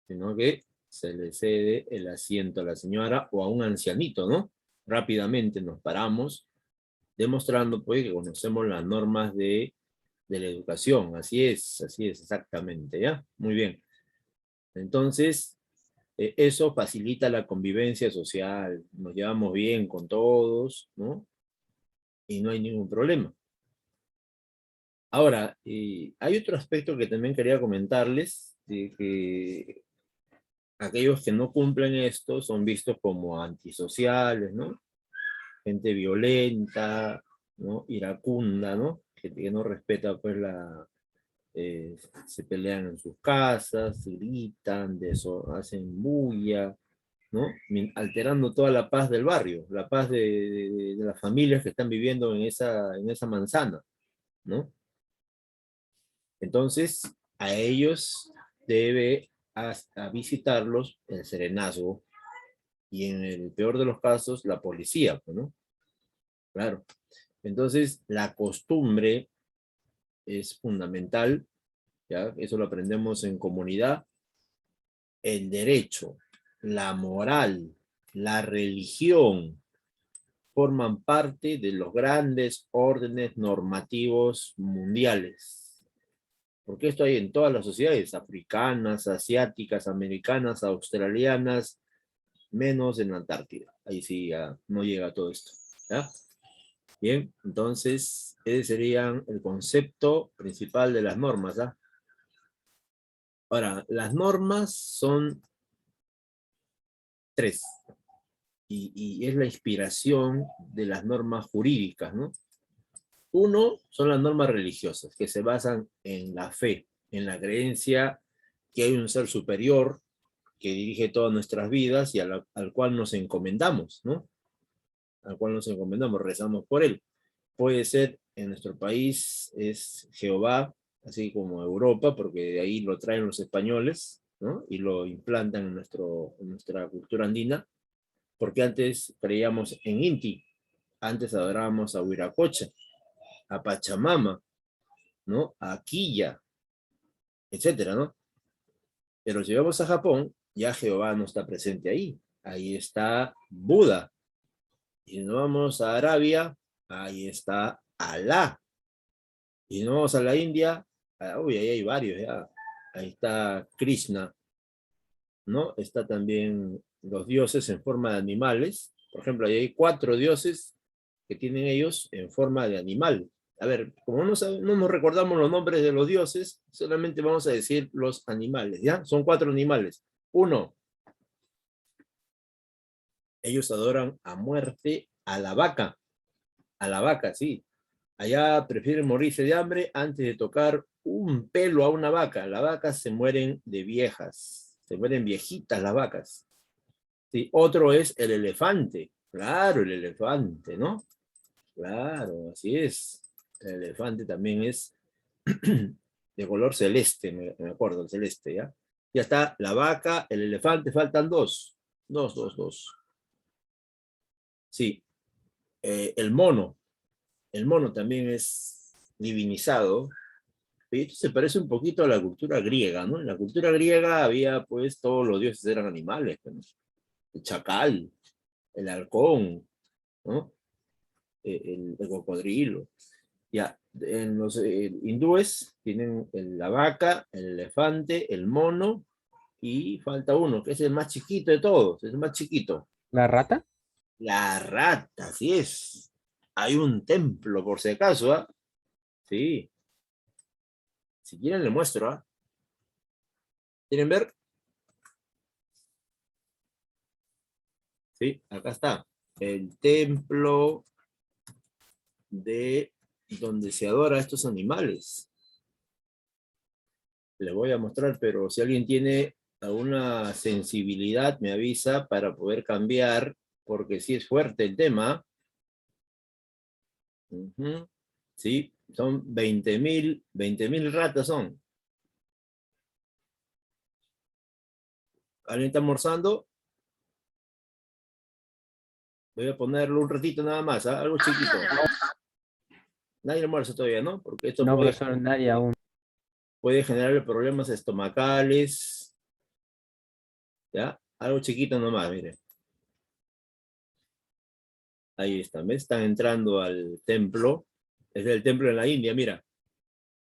sino que se le cede el asiento a la señora o a un ancianito, ¿no? Rápidamente nos paramos, demostrando pues que conocemos las normas de la educación. Así es exactamente, ¿ya? Muy bien. Entonces, eso facilita la convivencia social, nos llevamos bien con todos, ¿no? Y no hay ningún problema. Ahora, hay otro aspecto que también quería comentarles, de que aquellos que no cumplen esto son vistos como antisociales, ¿no? Gente violenta, ¿no? Iracunda, ¿no? Que no respeta pues se pelean en sus casas, gritan, hacen bulla, ¿no? Alterando toda la paz del barrio, la paz de las familias que están viviendo en esa manzana, ¿no? Entonces, a ellos debe a visitarlos el serenazgo y en el peor de los casos la policía, ¿no? Claro. Entonces, la costumbre es fundamental, ¿ya? Eso lo aprendemos en comunidad. El derecho, la moral, la religión forman parte de los grandes órdenes normativos mundiales. Porque esto hay en todas las sociedades, africanas, asiáticas, americanas, australianas, menos en la Antártida. Ahí sí ya no llega todo esto, ¿ya? Bien, entonces, ese sería el concepto principal de las normas, ¿ya? Ahora, las normas son 3, y es la inspiración de las normas jurídicas, ¿no? 1 son las normas religiosas, que se basan en la fe, en la creencia que hay un ser superior que dirige todas nuestras vidas y al cual nos encomendamos, ¿no? Al cual nos encomendamos, rezamos por él. Puede ser, en nuestro país, es Jehová, así como Europa, porque de ahí lo traen los españoles, ¿no? Y lo implantan en nuestra cultura andina, porque antes creíamos en Inti, antes adorábamos a Huiracocha, a Pachamama, ¿no? A Quilla, etcétera, ¿no? Pero si vamos a Japón, ya Jehová no está presente ahí. Ahí está Buda. Y si nos vamos a Arabia, ahí está Alá. Y si nos vamos a la India, uy, ahí hay varios ya. Ahí está Krishna, ¿no? Está también los dioses en forma de animales. Por ejemplo, ahí hay 4 dioses que tienen ellos en forma de animal. A ver, como no nos recordamos los nombres de los dioses, solamente vamos a decir los animales, ¿ya? Son 4 animales. 1, ellos adoran a muerte a la vaca, sí. Allá prefieren morirse de hambre antes de tocar un pelo a una vaca. Las vacas se mueren de viejas, se mueren viejitas las vacas. Sí, otro es el elefante, claro, el elefante, ¿no? Claro, así es. El elefante también es de color celeste, me acuerdo, el celeste, ¿ya? Ya está la vaca, el elefante, faltan 2. Dos. Sí, el mono también es divinizado. Y esto se parece un poquito a la cultura griega, ¿no? En la cultura griega había, pues, todos los dioses eran animales, ¿no? El chacal, el halcón, ¿no? El cocodrilo. Ya, en los hindúes tienen la vaca, el elefante, el mono, y falta uno, que es el más chiquito de todos, es el más chiquito. ¿La rata? La rata, así es. Hay un templo, por si acaso, ¿ah? Sí. Si quieren le muestro, ¿ah? ¿Quieren ver? Sí, acá está. El templo de donde se adora a estos animales. Les voy a mostrar, pero si alguien tiene alguna sensibilidad, me avisa para poder cambiar, porque sí es fuerte el tema. Sí, son 20.000 ratas son. ¿Alguien está almorzando? Voy a ponerlo un ratito nada más, ¿eh? Algo chiquito. Nadie almuerza todavía, ¿no? Porque esto No, puede, profesor, nadie aún. puede generar problemas estomacales. ¿Ya? Algo chiquito nomás, mire. Ahí están, ¿ves? Están entrando al templo. Es el templo en la India, mira.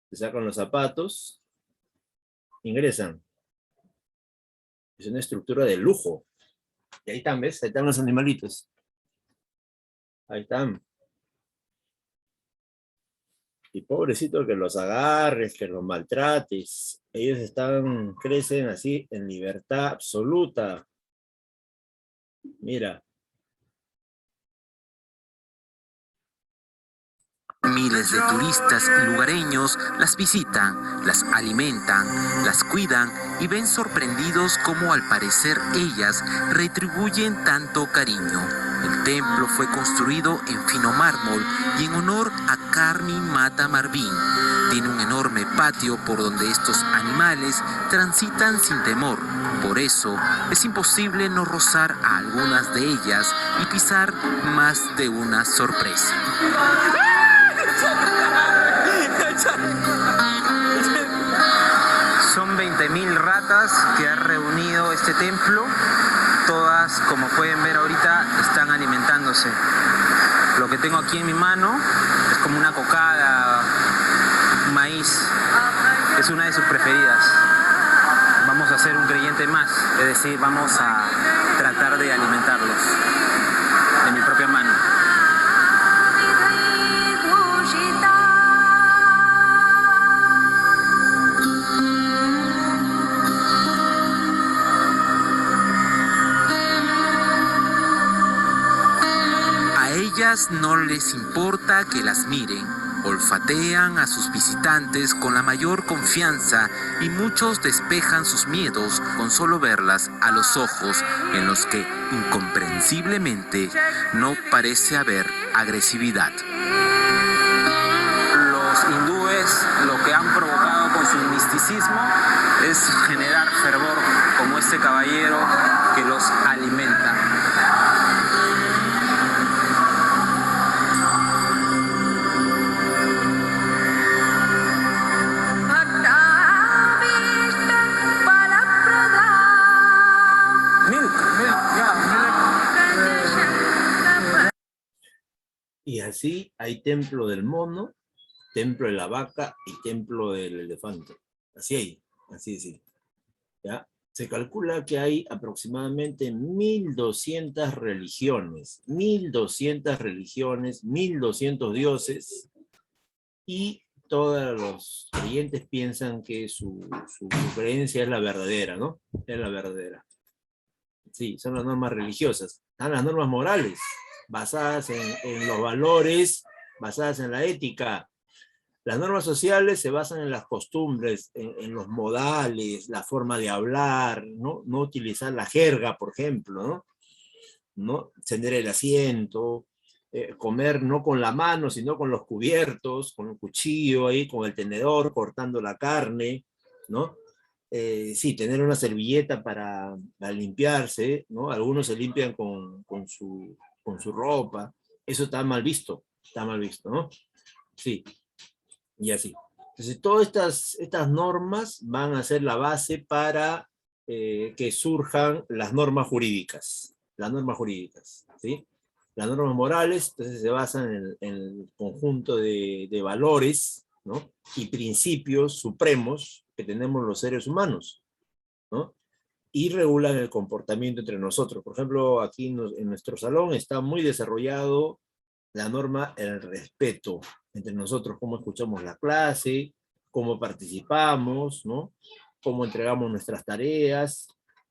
Se sacan los zapatos. Ingresan. Es una estructura de lujo. Y ahí están, ¿ves? Ahí están los animalitos. Ahí están. Y pobrecito que los agarres, que los maltrates. Ellos crecen así en libertad absoluta. Mira. Miles de turistas lugareños las visitan, las alimentan, las cuidan y ven sorprendidos cómo al parecer ellas retribuyen tanto cariño. El templo fue construido en fino mármol y en honor a Karmi Mata Marvin. Tiene un enorme patio por donde estos animales transitan sin temor. Por eso es imposible no rozar a algunas de ellas y pisar más de una sorpresa. Son 20.000 ratas que ha reunido este templo. Todas, como pueden ver ahorita, están alimentándose. Lo que tengo aquí en mi mano es como una cocada, un maíz. Es una de sus preferidas. Vamos a hacer un creyente más, es decir, vamos a tratar de alimentarlos de mi propia mano. No les importa que las miren, olfatean a sus visitantes con la mayor confianza y muchos despejan sus miedos con solo verlas a los ojos en los que incomprensiblemente no parece haber agresividad. Los hindúes lo que han provocado con su misticismo misticismo es generar fervor como este caballero que los alimenta. Y así hay templo del mono, templo de la vaca y templo del elefante. Así hay, así. ¿Ya? Se calcula que hay aproximadamente 1200 religiones, 1200 dioses, y todos los creyentes piensan que su creencia es la verdadera, ¿no? Es la verdadera. Sí, son las normas religiosas. Están las normas morales, basadas en los valores, basadas en la ética. Las normas sociales se basan en las costumbres, en los modales, la forma de hablar, ¿no? No utilizar la jerga, por ejemplo, ¿no? Ceder el asiento, comer no con la mano, sino con los cubiertos, con el cuchillo ahí, con el tenedor, cortando la carne, ¿no? Sí, tener una servilleta para limpiarse, ¿no? Algunos se limpian con su ropa. Eso está mal visto, ¿no? Sí, y así. Entonces, todas estas normas van a ser la base para que surjan las normas jurídicas, ¿sí? Las normas morales, entonces, se basan en el conjunto de valores, ¿no? Y principios supremos que tenemos los seres humanos, ¿no? Y regulan el comportamiento entre nosotros. Por ejemplo, aquí en nuestro salón está muy desarrollado la norma, el respeto entre nosotros, cómo escuchamos la clase, cómo participamos, ¿no? Cómo entregamos nuestras tareas.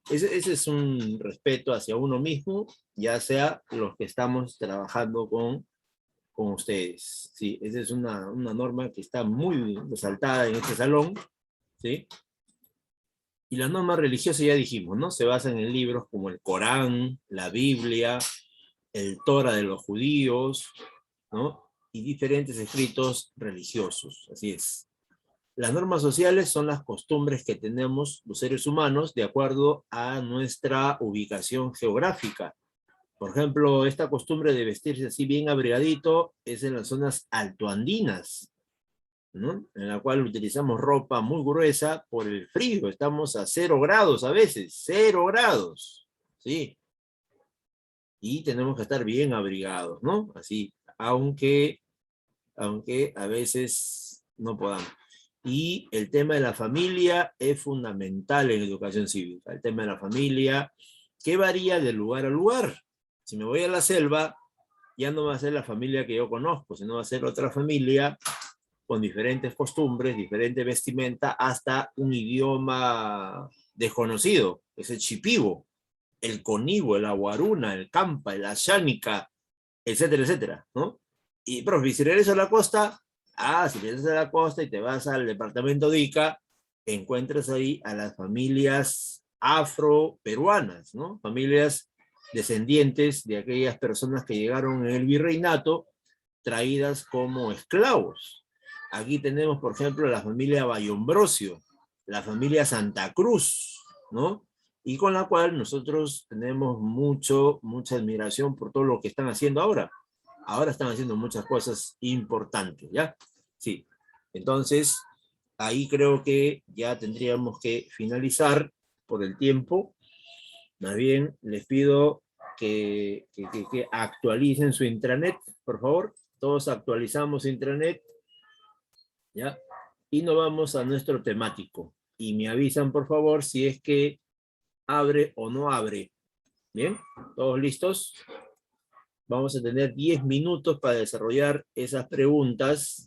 Ese es un respeto hacia uno mismo, ya sea los que estamos trabajando con ustedes. Sí, esa es una norma que está muy resaltada en este salón, ¿sí? Y las normas religiosas ya dijimos, ¿no? Se basan en libros como el Corán, la Biblia, el Torah de los judíos, ¿no? Y diferentes escritos religiosos, así es. Las normas sociales son las costumbres que tenemos los seres humanos de acuerdo a nuestra ubicación geográfica. Por ejemplo, esta costumbre de vestirse así bien abrigadito es en las zonas altoandinas, ¿no? En la cual utilizamos ropa muy gruesa por el frío. Estamos a 0 grados a veces, 0 grados, ¿sí? Y tenemos que estar bien abrigados, ¿no? Así, aunque a veces no podamos. Y el tema de la familia es fundamental en educación cívica. El tema de la familia, que varía de lugar a lugar. Si me voy a la selva, ya no va a ser la familia que yo conozco, sino va a ser otra familia con diferentes costumbres, diferente vestimenta, hasta un idioma desconocido. Es el chipivo, el conibo, el aguaruna, el campa, el ashánica, etcétera, etcétera, ¿no? Y, profe, si regresas a la costa, si regresas a la costa y te vas al departamento de Ica, encuentras ahí a las familias afro-peruanas, ¿no? Familias descendientes de aquellas personas que llegaron en el virreinato, traídas como esclavos. Aquí tenemos, por ejemplo, la familia Bayombrosio, la familia Santa Cruz, ¿no? Y con la cual nosotros tenemos mucha admiración por todo lo que están haciendo ahora. Ahora están haciendo muchas cosas importantes, ¿ya? Sí. Entonces, ahí creo que ya tendríamos que finalizar por el tiempo. Más bien, les pido que actualicen su intranet, por favor. Todos actualizamos intranet, ¿ya? Y nos vamos a nuestro temático. Y me avisan, por favor, si es que abre o no abre. ¿Bien? ¿Todos listos? Vamos a tener 10 minutos para desarrollar esas preguntas